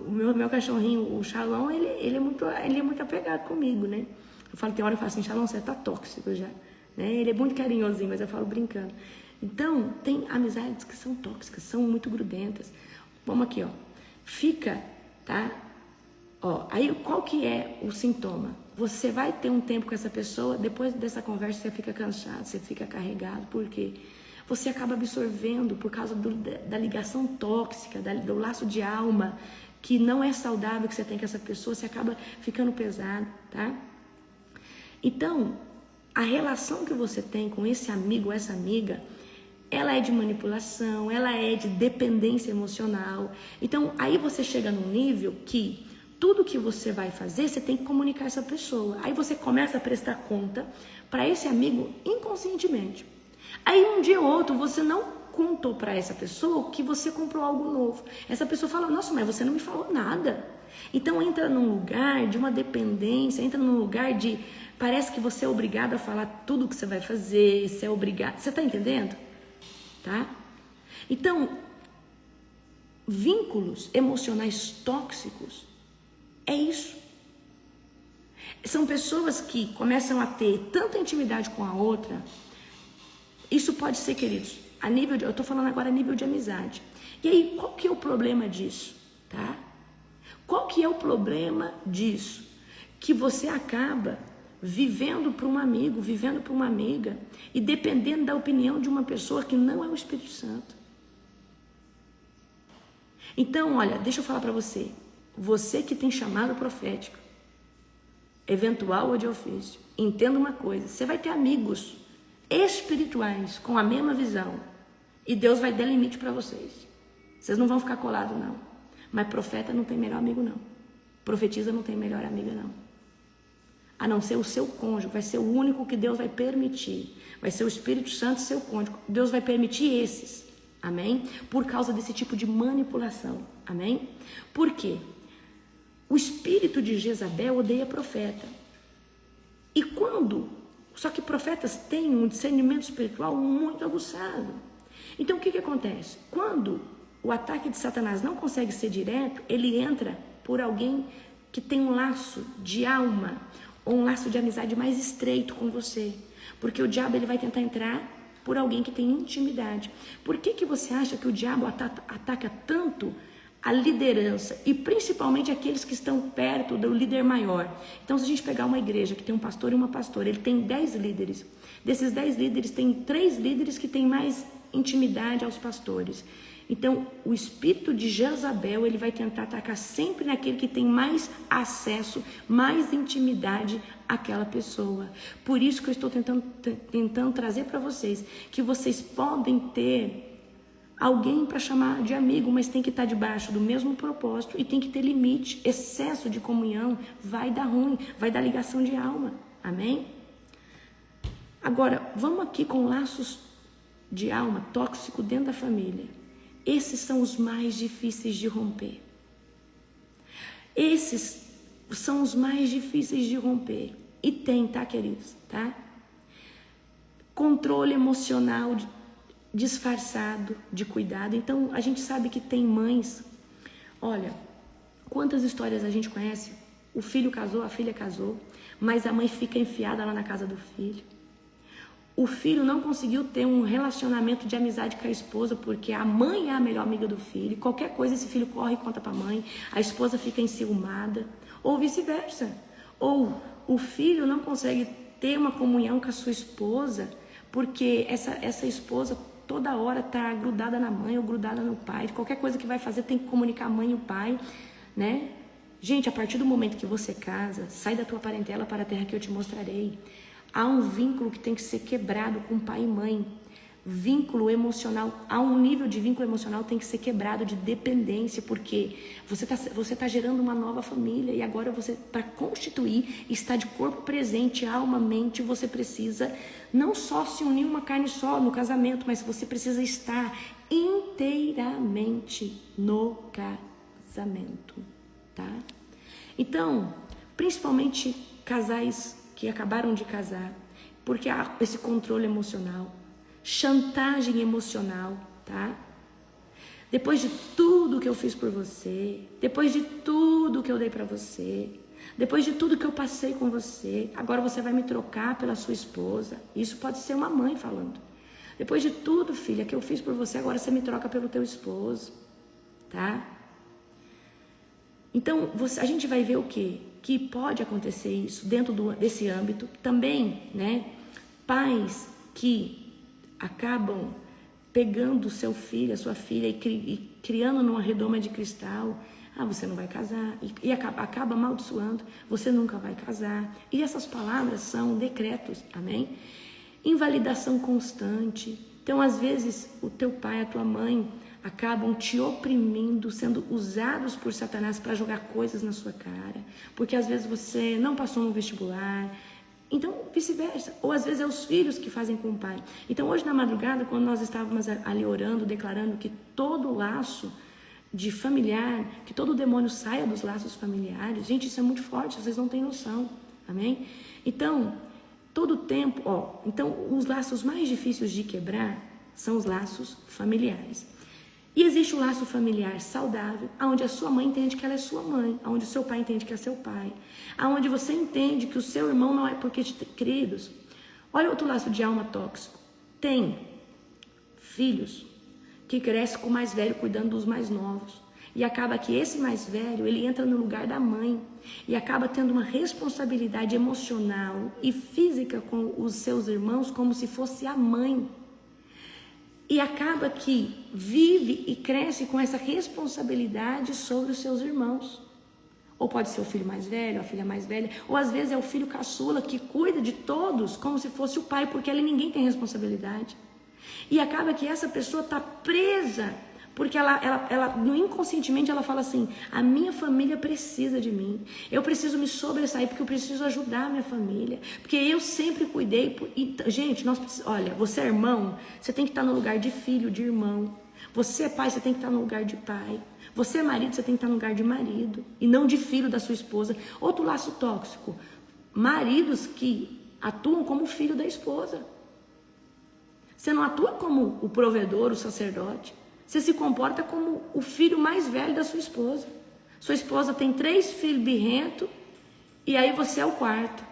O meu cachorrinho, o Shalom, ele é muito apegado comigo, né? Eu falo, tem hora eu falo assim, Shalom, você tá tóxico já. Né? Ele é muito carinhosinho, mas eu falo brincando. Então, tem amizades que são tóxicas, são muito grudentas. Vamos aqui, ó. Fica, tá? Ó, aí qual que é o sintoma? Você vai ter um tempo com essa pessoa, depois dessa conversa você fica cansado, você fica carregado, por quê? Você acaba absorvendo por causa da ligação tóxica, do laço de alma, que não é saudável que você tem com essa pessoa, você acaba ficando pesado, tá? Então, a relação que você tem com esse amigo ou essa amiga, ela é de manipulação, ela é de dependência emocional. Então, aí você chega num nível que tudo que você vai fazer, você tem que comunicar essa pessoa. Aí você começa a prestar conta para esse amigo inconscientemente. Aí um dia ou outro você não contou para essa pessoa que você comprou algo novo. Essa pessoa fala, nossa, mas você não me falou nada. Então entra num lugar de uma dependência, entra num lugar de... Parece que você é obrigado a falar tudo o que você vai fazer, você é obrigado... Você tá entendendo? Tá? Então, vínculos emocionais tóxicos é isso. São pessoas que começam a ter tanta intimidade com a outra. Isso pode ser, queridos, a nível de, eu tô falando agora a nível de amizade. E aí, qual que é o problema disso? Tá? Qual que é o problema disso? Que você acaba vivendo para um amigo, vivendo para uma amiga e dependendo da opinião de uma pessoa que não é o Espírito Santo. Então, olha, deixa eu falar para você. Você que tem chamado profético, eventual ou de ofício, entenda uma coisa, você vai ter amigos espirituais com a mesma visão e Deus vai dar limite para vocês. Vocês não vão ficar colados, não. Mas profeta não tem melhor amigo, não. Profetisa não tem melhor amiga, não. A não ser o seu cônjuge, vai ser o único que Deus vai permitir. Vai ser o Espírito Santo, seu cônjuge. Deus vai permitir esses. Amém? Por causa desse tipo de manipulação. Amém? Por quê? O espírito de Jezabel odeia profeta. E só que profetas têm um discernimento espiritual muito aguçado. Então o que acontece? Quando o ataque de Satanás não consegue ser direto, ele entra por alguém que tem um laço de alma, ou um laço de amizade mais estreito com você. Porque o diabo ele vai tentar entrar por alguém que tem intimidade. Por que você acha que o diabo ataca tanto a liderança, e principalmente aqueles que estão perto do líder maior? Então, se a gente pegar uma igreja que tem um pastor e uma pastora, ele tem 10 líderes. Desses 10 líderes, tem 3 líderes que têm mais intimidade aos pastores. Então, o espírito de Jezabel, ele vai tentar atacar sempre naquele que tem mais acesso, mais intimidade àquela pessoa. Por isso que eu estou tentando trazer para vocês, que vocês podem ter alguém para chamar de amigo, mas tem que estar debaixo do mesmo propósito e tem que ter limite. Excesso de comunhão vai dar ruim, vai dar ligação de alma. Amém? Agora, vamos aqui com laços de alma tóxico dentro da família. Esses são os mais difíceis de romper. Esses são os mais difíceis de romper. E tem, tá, queridos? Tá? Controle emocional disfarçado de cuidado. Então, a gente sabe que tem mães. Olha, quantas histórias a gente conhece? O filho casou, a filha casou, mas a mãe fica enfiada lá na casa do filho. O filho não conseguiu ter um relacionamento de amizade com a esposa, porque a mãe é a melhor amiga do filho. Qualquer coisa esse filho corre e conta para a mãe, a esposa fica enciumada, ou vice-versa. Ou o filho não consegue ter uma comunhão com a sua esposa, porque essa esposa toda hora está grudada na mãe ou grudada no pai. Qualquer coisa que vai fazer tem que comunicar a mãe e o pai, né? Gente, a partir do momento que você casa, sai da tua parentela para a terra que eu te mostrarei. Há um vínculo que tem que ser quebrado com pai e mãe. Vínculo emocional, há um nível de vínculo emocional que tem que ser quebrado de dependência, porque você tá gerando uma nova família e agora você, para constituir, está de corpo presente, alma, mente, você precisa não só se unir uma carne só no casamento, mas você precisa estar inteiramente no casamento, tá? Então, principalmente casais que acabaram de casar, porque há esse controle emocional, chantagem emocional, tá? Depois de tudo que eu fiz por você, depois de tudo que eu dei pra você, depois de tudo que eu passei com você, agora você vai me trocar pela sua esposa. Isso pode ser uma mãe falando. Depois de tudo, filha, que eu fiz por você, agora você me troca pelo teu esposo, tá? Então, a gente vai ver o quê? Que pode acontecer isso dentro desse âmbito. Também, né? Pais que acabam pegando o seu filho, a sua filha e criando numa redoma de cristal. Ah, você não vai casar. E acaba amaldiçoando. Você nunca vai casar. E essas palavras são decretos. Amém? Invalidação constante. Então, às vezes, o teu pai, a tua mãe acabam te oprimindo, sendo usados por Satanás para jogar coisas na sua cara, porque às vezes você não passou no vestibular, então vice-versa, ou às vezes é os filhos que fazem com o pai. Então hoje na madrugada, quando nós estávamos ali orando, declarando que todo laço de familiar, que todo demônio saia dos laços familiares, gente, isso é muito forte, vocês não têm noção, amém? Então, todo tempo, então os laços mais difíceis de quebrar são os laços familiares. E existe o laço familiar saudável, onde a sua mãe entende que ela é sua mãe, onde o seu pai entende que é seu pai, onde você entende que o seu irmão não é porque, queridos, olha outro laço de alma tóxico. Tem filhos que crescem com o mais velho cuidando dos mais novos. E acaba que esse mais velho, ele entra no lugar da mãe e acaba tendo uma responsabilidade emocional e física com os seus irmãos como se fosse a mãe. E acaba que vive e cresce com essa responsabilidade sobre os seus irmãos. Ou pode ser o filho mais velho, a filha mais velha, ou às vezes é o filho caçula que cuida de todos como se fosse o pai, porque ali ninguém tem responsabilidade. E acaba que essa pessoa está presa, porque ela no inconscientemente ela fala assim: a minha família precisa de mim, eu preciso me sobressair porque eu preciso ajudar a minha família, porque eu sempre cuidei. Gente, olha, você é irmão, você tem que estar no lugar de filho, de irmão. Você é pai, você tem que estar no lugar de pai. Você é marido, você tem que estar no lugar de marido. E não de filho da sua esposa. Outro laço tóxico. Maridos que atuam como filho da esposa. Você não atua como o provedor, o sacerdote. Você se comporta como o filho mais velho da sua esposa. Sua esposa tem 3 filhos birrentos e aí você é o quarto.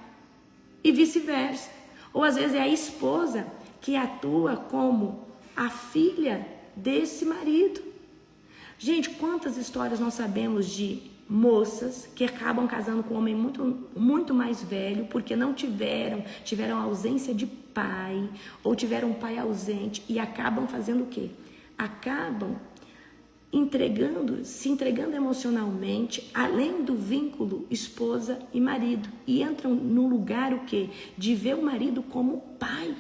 E vice-versa. Ou às vezes é a esposa que atua como a filha desse marido. Gente, quantas histórias nós sabemos de moças que acabam casando com um homem muito mais velho porque não tiveram ausência de pai ou tiveram um pai ausente e acabam fazendo o quê? Acabam se entregando emocionalmente, além do vínculo esposa e marido, e entram no lugar o quê? De ver o marido como pai.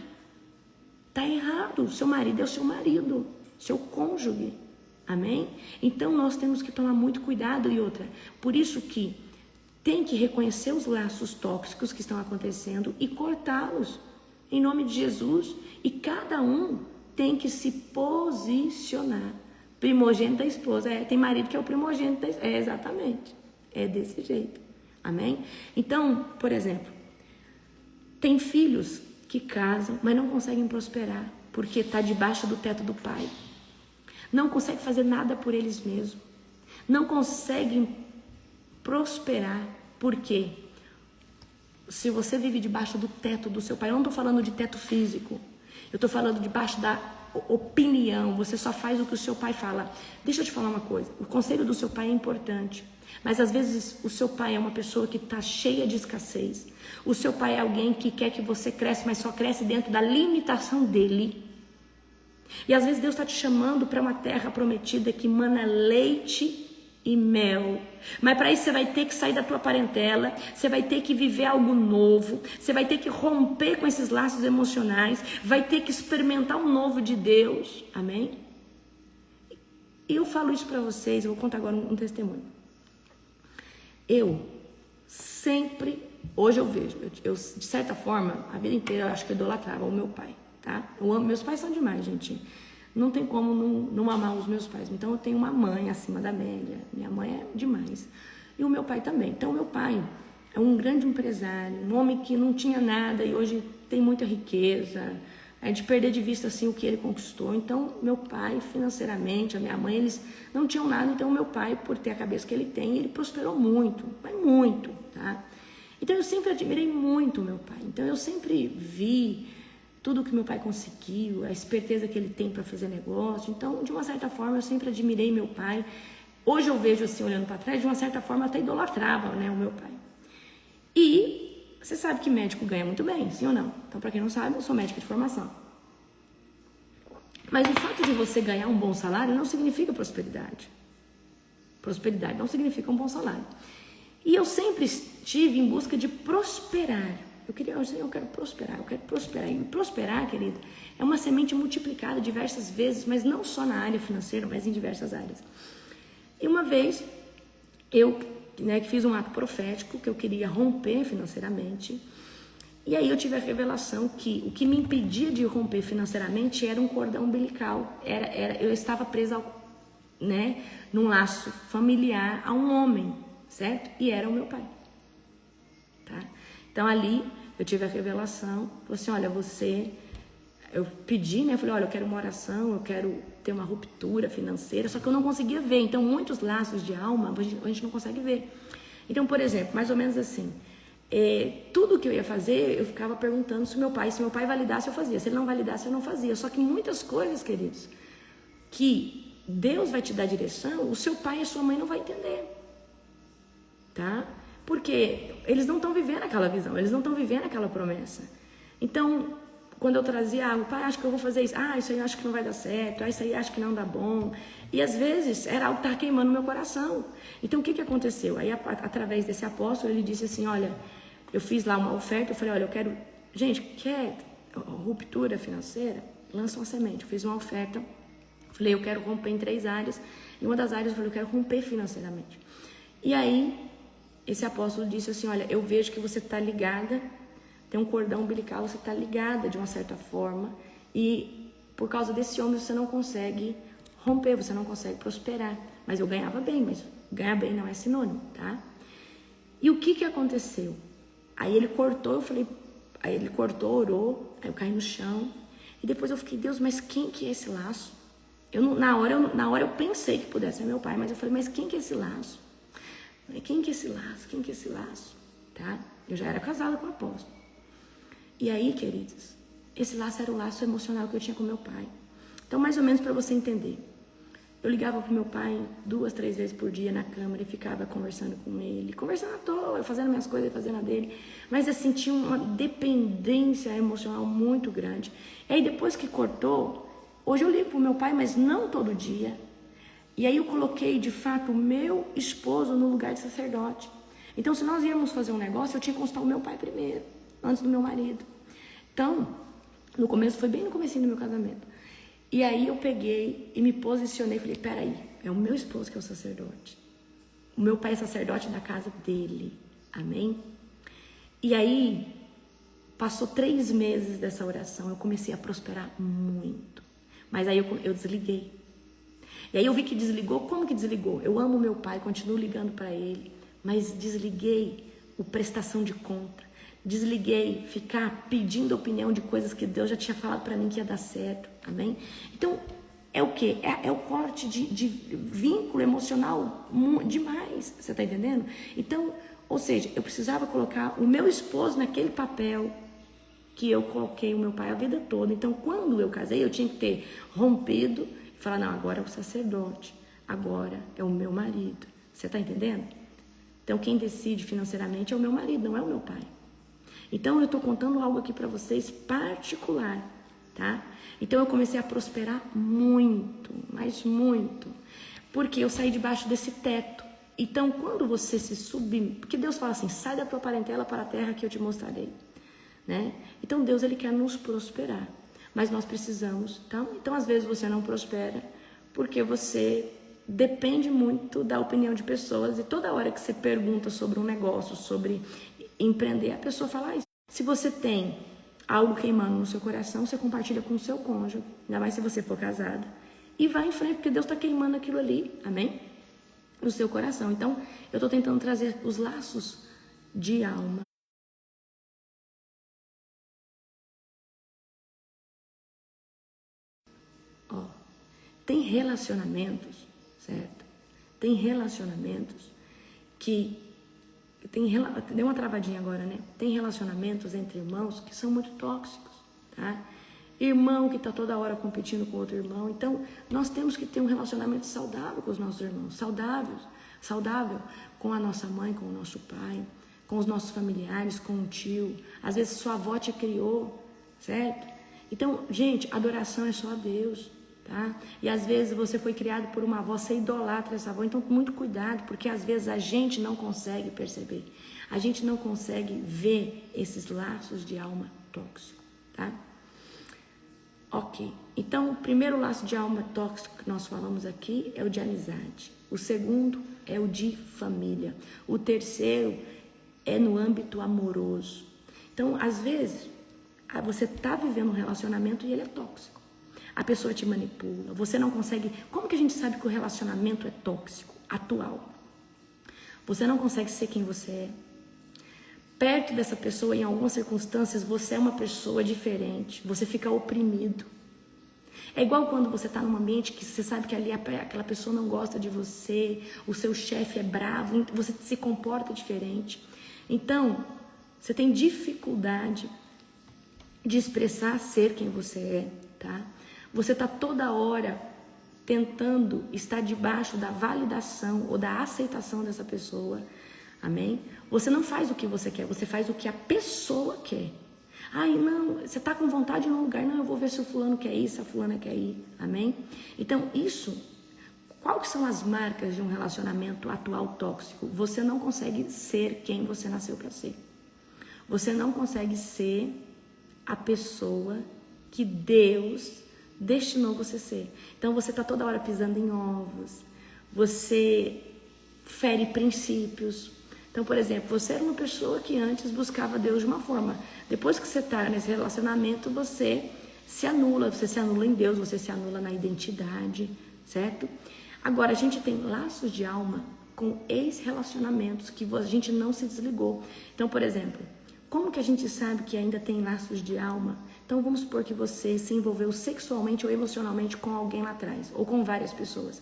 Tá errado, seu marido é o seu marido, seu cônjuge, amém? Então nós temos que tomar muito cuidado. E outra, por isso que tem que reconhecer os laços tóxicos que estão acontecendo e cortá-los, em nome de Jesus, e cada um tem que se posicionar. Primogênito da esposa, tem marido que é o primogênito da esposa, exatamente, é desse jeito, amém? Então, por exemplo, tem filhos que casam, mas não conseguem prosperar, porque está debaixo do teto do pai, não conseguem fazer nada por eles mesmos, não conseguem prosperar, porque se você vive debaixo do teto do seu pai, eu não estou falando de teto físico, eu estou falando debaixo da opinião, você só faz o que o seu pai fala. Deixa eu te falar uma coisa, o conselho do seu pai é importante, mas às vezes o seu pai é uma pessoa que está cheia de escassez, o seu pai é alguém que quer que você cresça, mas só cresce dentro da limitação dele, e às vezes Deus está te chamando para uma terra prometida que mana leite e mel, mas para isso você vai ter que sair da tua parentela, você vai ter que viver algo novo, você vai ter que romper com esses laços emocionais, vai ter que experimentar um novo de Deus, amém? E eu falo isso para vocês, eu vou contar agora um testemunho. Eu sempre, hoje eu vejo, eu de certa forma, a vida inteira eu acho que eu idolatrava o meu pai, tá? Eu amo, meus pais são demais, gente. Não tem como não amar os meus pais. Então eu tenho uma mãe acima da média. Minha mãe é demais. E o meu pai também. Então o meu pai é um grande empresário, um homem que não tinha nada e hoje tem muita riqueza. É de perder de vista assim o que ele conquistou. Então meu pai financeiramente, a minha mãe, eles não tinham nada. Então o meu pai, por ter a cabeça que ele tem, ele prosperou muito, mas muito, tá? Então eu sempre admirei muito o meu pai. Então eu sempre vi tudo que meu pai conseguiu, a esperteza que ele tem para fazer negócio. Então, de uma certa forma, eu sempre admirei meu pai. Hoje eu vejo assim, olhando para trás, de uma certa forma, eu até idolatrava, né, o meu pai. E você sabe que médico ganha muito bem, sim ou não? Então, para quem não sabe, eu sou médica de formação. Mas o fato de você ganhar um bom salário não significa prosperidade. Prosperidade não significa um bom salário. E eu sempre estive em busca de prosperar. Eu quero prosperar, eu quero prosperar. E prosperar, querido, é uma semente multiplicada diversas vezes, mas não só na área financeira, mas em diversas áreas. E uma vez, eu que fiz um ato profético, que eu queria romper financeiramente, e aí eu tive a revelação que o que me impedia de romper financeiramente era um cordão umbilical. Eu estava presa, num laço familiar a um homem, certo? E era o meu pai, tá? Então ali eu tive a revelação, falei assim, olha, eu pedi, né, falei, olha, eu quero uma oração, eu quero ter uma ruptura financeira, só que eu não conseguia ver, então muitos laços de alma a gente não consegue ver. Então, por exemplo, mais ou menos assim, tudo que eu ia fazer, eu ficava perguntando se meu pai validasse, eu fazia, se ele não validasse, eu não fazia, só que muitas coisas, queridos, que Deus vai te dar direção, o seu pai e a sua mãe não vai entender, tá? Porque eles não estão vivendo aquela visão, eles não estão vivendo aquela promessa. Então, quando eu trazia, o pai, acho que eu vou fazer isso, isso aí acho que não vai dar certo, isso aí acho que não dá bom. E às vezes era algo que estava queimando no meu coração. Então, o que aconteceu? Aí, através desse apóstolo, ele disse assim, olha, eu fiz lá uma oferta, eu falei, olha, eu quero, gente, quer ruptura financeira? Lança uma semente. Eu fiz uma oferta, falei, eu quero romper em 3 áreas. Em uma das áreas, eu falei, eu quero romper financeiramente. E aí, esse apóstolo disse assim, olha, eu vejo que você está ligada, tem um cordão umbilical, você está ligada de uma certa forma, e por causa desse homem você não consegue romper, você não consegue prosperar. Mas eu ganhava bem, mas ganhar bem não é sinônimo, tá? E o que aconteceu? Aí ele cortou, aí ele cortou, orou, aí eu caí no chão. E depois eu fiquei, Deus, mas quem que é esse laço? Na hora eu pensei que pudesse ser meu pai, mas eu falei, mas quem que é esse laço? Eu falei, quem que é esse laço? Quem que é esse laço? Tá? Eu já era casada com o apóstolo. E aí, queridos, esse laço era o laço emocional que eu tinha com meu pai. Então, mais ou menos para você entender. Eu ligava pro meu pai 2, 3 vezes por dia na câmera e ficava conversando com ele. Conversando à toa, eu fazendo minhas coisas, fazendo a dele. Mas assim, tinha uma dependência emocional muito grande. E aí depois que cortou, hoje eu ligo pro meu pai, mas não todo dia. E aí eu coloquei, de fato, o meu esposo no lugar de sacerdote. Então, se nós íamos fazer um negócio, eu tinha que consultar o meu pai primeiro, antes do meu marido. Então, no começo, foi bem no comecinho do meu casamento. E aí eu peguei e me posicionei, falei, peraí, é o meu esposo que é o sacerdote. O meu pai é sacerdote da casa dele, amém? E aí, passou 3 meses dessa oração, eu comecei a prosperar muito. Mas aí eu desliguei. E aí eu vi que desligou, como que desligou? Eu amo meu pai, continuo ligando para ele, mas desliguei o prestação de conta. Desliguei ficar pedindo opinião de coisas que Deus já tinha falado para mim que ia dar certo, amém? Então, é o quê? É o corte de vínculo emocional demais, você tá entendendo? Então, ou seja, eu precisava colocar o meu esposo naquele papel que eu coloquei o meu pai a vida toda. Então, quando eu casei, eu tinha que ter rompido e falar, não, agora é o sacerdote, agora é o meu marido, você tá entendendo? Então, quem decide financeiramente é o meu marido, não é o meu pai. Então, eu estou contando algo aqui para vocês particular, tá? Então, eu comecei a prosperar muito, mas muito, porque eu saí debaixo desse teto. Então, quando você se subir, porque Deus fala assim, sai da tua parentela para a terra que eu te mostrarei, né? Então, Deus, Ele quer nos prosperar, mas nós precisamos, tá? Então, às vezes você não prospera porque você depende muito da opinião de pessoas e toda hora que você pergunta sobre um negócio, sobre empreender, a pessoa fala, se você tem algo queimando no seu coração, você compartilha com o seu cônjuge, ainda mais se você for casada, e vai em frente, porque Deus está queimando aquilo ali, amém? No seu coração. Então, eu estou tentando trazer os laços de alma. Ó, tem relacionamentos, certo? Tem relacionamentos que deu uma travadinha agora, né? Tem relacionamentos entre irmãos que são muito tóxicos, tá? Irmão que tá toda hora competindo com outro irmão. Então, nós temos que ter um relacionamento saudável com os nossos irmãos, saudável com a nossa mãe, com o nosso pai, com os nossos familiares, com o tio. Às vezes sua avó te criou, certo? Então, gente, adoração é só a Deus, tá? E às vezes você foi criado por uma avó, você idolatra essa avó, então muito cuidado, porque às vezes a gente não consegue perceber, a gente não consegue ver esses laços de alma tóxico, tá? Ok, então o primeiro laço de alma tóxico que nós falamos aqui é o de amizade, o segundo é o de família, o terceiro é no âmbito amoroso. Então, às vezes, você está vivendo um relacionamento e ele é tóxico. A pessoa te manipula, você não consegue... Como que a gente sabe que o relacionamento é tóxico, atual? Você não consegue ser quem você é. Perto dessa pessoa, em algumas circunstâncias, você é uma pessoa diferente, você fica oprimido. É igual quando você está num ambiente que você sabe que ali aquela pessoa não gosta de você, o seu chefe é bravo, você se comporta diferente. Então, você tem dificuldade de expressar ser quem você é, tá? Você está toda hora tentando estar debaixo da validação ou da aceitação dessa pessoa, amém? Você não faz o que você quer, você faz o que a pessoa quer. Ai, não, você está com vontade em um lugar, não, eu vou ver se o fulano quer ir, se a fulana quer ir, amém? Então, quais são as marcas de um relacionamento atual tóxico? Você não consegue ser quem você nasceu para ser. Você não consegue ser a pessoa que Deus destinou você ser. Então você está toda hora pisando em ovos, você fere princípios. Então, por exemplo, você era uma pessoa que antes buscava Deus de uma forma. Depois que você está nesse relacionamento, você se anula em Deus, você se anula na identidade, certo? Agora, a gente tem laços de alma com ex-relacionamentos que a gente não se desligou. Então, por exemplo, como que a gente sabe que ainda tem laços de alma? Então, vamos supor que você se envolveu sexualmente ou emocionalmente com alguém lá atrás, ou com várias pessoas.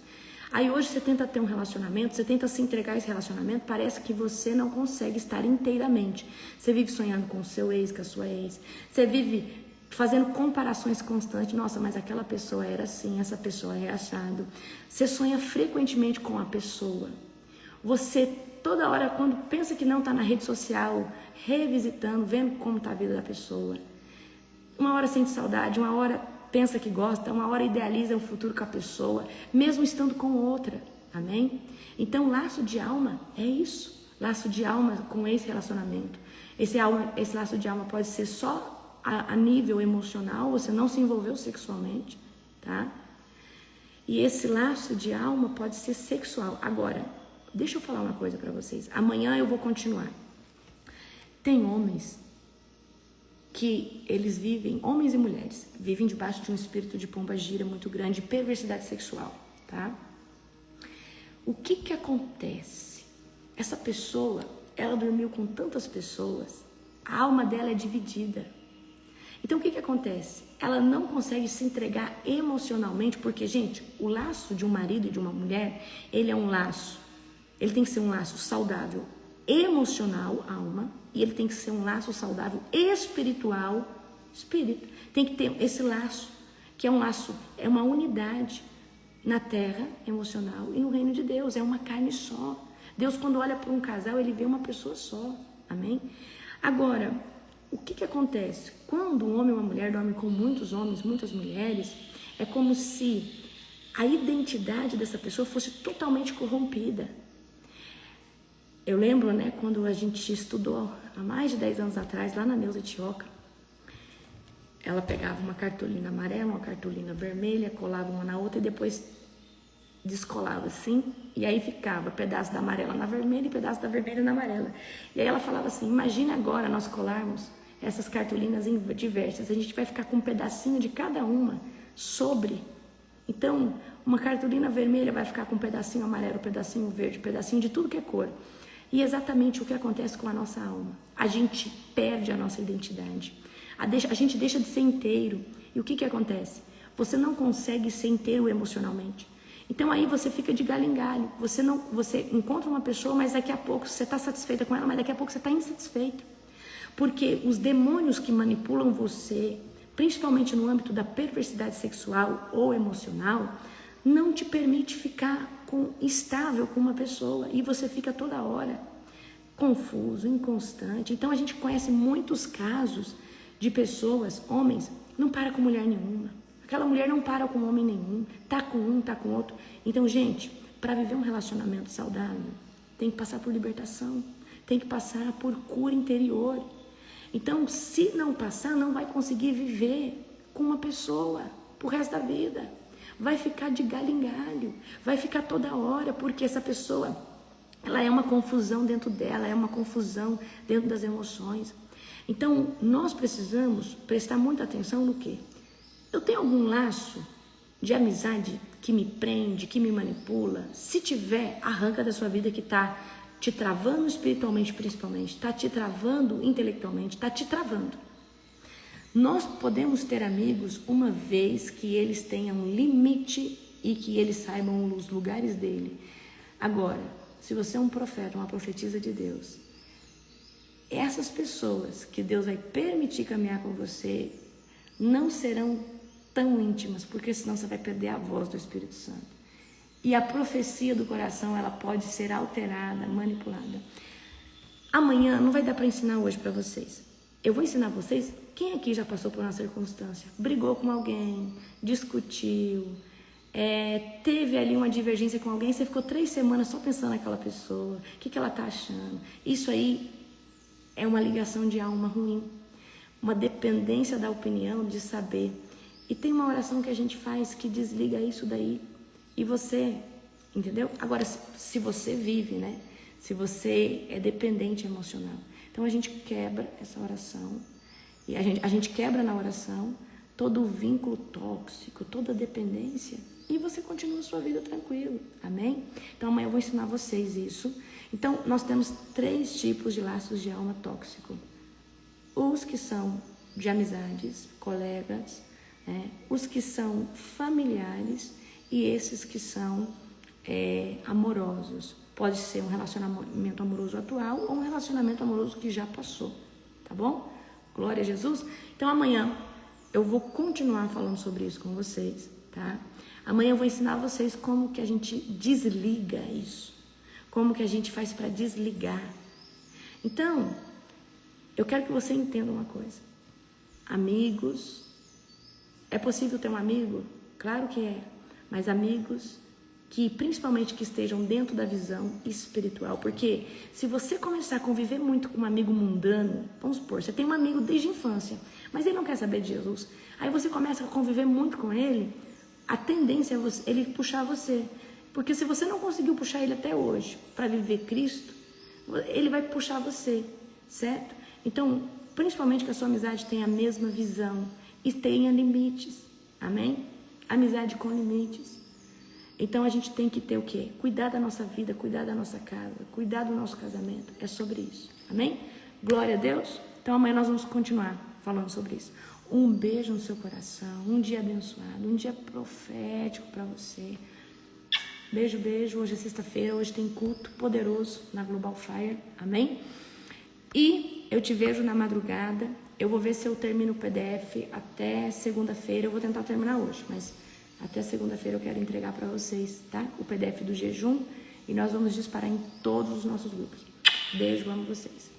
Aí hoje você tenta ter um relacionamento, você tenta se entregar a esse relacionamento, parece que você não consegue estar inteiramente. Você vive sonhando com o seu ex, com a sua ex, você vive fazendo comparações constantes. Nossa, mas aquela pessoa era assim, essa pessoa é assado. Você sonha frequentemente com a pessoa. Você toda hora, quando pensa que não está na rede social, revisitando, vendo como está a vida da pessoa. Uma hora sente saudade, uma hora pensa que gosta, uma hora idealiza o futuro com a pessoa, mesmo estando com outra. Amém? Então, laço de alma é isso. Laço de alma com esse relacionamento. Esse laço de alma pode ser só a nível emocional, você não se envolveu sexualmente, tá? E esse laço de alma pode ser sexual. Agora, deixa eu falar uma coisa para vocês. Amanhã eu vou continuar. Tem homens que eles vivem, homens e mulheres, vivem debaixo de um espírito de pomba-gira muito grande, de perversidade sexual, tá? O que acontece? Essa pessoa, ela dormiu com tantas pessoas, a alma dela é dividida. Então, o que acontece? Ela não consegue se entregar emocionalmente, porque, gente, o laço de um marido e de uma mulher, ele é um laço, ele tem que ser um laço saudável, emocional, alma, e ele tem que ser um laço saudável, espiritual, espírito. Tem que ter esse laço, que é um laço, é uma unidade na terra, emocional, e no reino de Deus, é uma carne só. Deus, quando olha para um casal, ele vê uma pessoa só, amém? Agora, o que acontece? Quando um homem e uma mulher dormem com muitos homens, muitas mulheres, é como se a identidade dessa pessoa fosse totalmente corrompida. Eu lembro, né, quando a gente estudou há mais de 10 anos atrás, lá na Neuza Tioca, ela pegava uma cartolina amarela, uma cartolina vermelha, colava uma na outra e depois descolava assim, e aí ficava pedaço da amarela na vermelha e pedaço da vermelha na amarela. E aí ela falava assim, imagina agora nós colarmos essas cartolinas diversas, a gente vai ficar com um pedacinho de cada uma sobre. Então, uma cartolina vermelha vai ficar com um pedacinho amarelo, um pedacinho verde, um pedacinho de tudo que é cor. E exatamente o que acontece com a nossa alma. A gente perde a nossa identidade. A gente deixa de ser inteiro. E o que acontece? Você não consegue ser inteiro emocionalmente. Então aí você fica de galho em galho. Você encontra uma pessoa, mas daqui a pouco você está satisfeita com ela, mas daqui a pouco você está insatisfeito. Porque os demônios que manipulam você, principalmente no âmbito da perversidade sexual ou emocional, não te permite ficar estável com uma pessoa. E você fica toda hora confuso, inconstante. Então a gente conhece muitos casos de pessoas, homens, não para com mulher nenhuma. Aquela mulher não para com homem nenhum, tá com um, tá com outro. Então, gente, para viver um relacionamento saudável, tem que passar por libertação, tem que passar por cura interior. Então, se não passar, não vai conseguir viver com uma pessoa pro resto da vida. Vai ficar de galho em galho, vai ficar toda hora, porque essa pessoa, ela é uma confusão dentro dela, é uma confusão dentro das emoções. Então, nós precisamos prestar muita atenção no quê? Eu tenho algum laço de amizade que me prende, que me manipula? Se tiver, arranca da sua vida que está te travando espiritualmente, principalmente, está te travando intelectualmente, está te travando. Nós podemos ter amigos uma vez que eles tenham limite e que eles saibam os lugares dele. Agora, se você é um profeta, uma profetisa de Deus, essas pessoas que Deus vai permitir caminhar com você não serão tão íntimas, porque senão você vai perder a voz do Espírito Santo. E a profecia do coração, ela pode ser alterada, manipulada. Amanhã não vai dar para ensinar hoje para vocês. Eu vou ensinar vocês, quem aqui já passou por uma circunstância, brigou com alguém, discutiu, teve ali uma divergência com alguém, você ficou 3 semanas só pensando naquela pessoa, o que ela tá achando. Isso aí é uma ligação de alma ruim, uma dependência da opinião, de saber. E tem uma oração que a gente faz que desliga isso daí. E você, entendeu? Agora, se você vive, né? Se você é dependente emocional. Então, a gente quebra essa oração. E a gente quebra na oração todo o vínculo tóxico, toda a dependência. e você continua a sua vida tranquilo, amém? Então amanhã eu vou ensinar vocês isso. Então nós temos 3 tipos de laços de alma tóxico. Os que são de amizades, colegas, né? Os que são familiares e esses que são amorosos. Pode ser um relacionamento amoroso atual ou um relacionamento amoroso que já passou, tá bom? Glória a Jesus. Então amanhã eu vou continuar falando sobre isso com vocês, tá? Amanhã eu vou ensinar vocês como que a gente desliga isso. Como que a gente faz para desligar. Então, eu quero que você entenda uma coisa. Amigos, é possível ter um amigo? Claro que é. Mas amigos que principalmente que estejam dentro da visão espiritual. Porque se você começar a conviver muito com um amigo mundano, vamos supor, você tem um amigo desde a infância, mas ele não quer saber de Jesus. Aí você começa a conviver muito com ele, a tendência é ele puxar você. Porque se você não conseguiu puxar ele até hoje para viver Cristo, ele vai puxar você, certo? Então, principalmente que a sua amizade tenha a mesma visão e tenha limites, amém? Amizade com limites. Então a gente tem que ter o quê? Cuidar da nossa vida, cuidar da nossa casa, cuidar do nosso casamento. É sobre isso, amém? Glória a Deus. Então amanhã nós vamos continuar falando sobre isso. Um beijo no seu coração, um dia abençoado, um dia profético para você. Beijo, beijo. Hoje é sexta-feira, hoje tem culto poderoso na Global Fire, amém? E eu te vejo na madrugada. Eu vou ver se eu termino o PDF até segunda-feira. Eu vou tentar terminar hoje, mas até segunda-feira eu quero entregar para vocês, tá? O PDF do jejum. E nós vamos disparar em todos os nossos grupos. Beijo, amo vocês.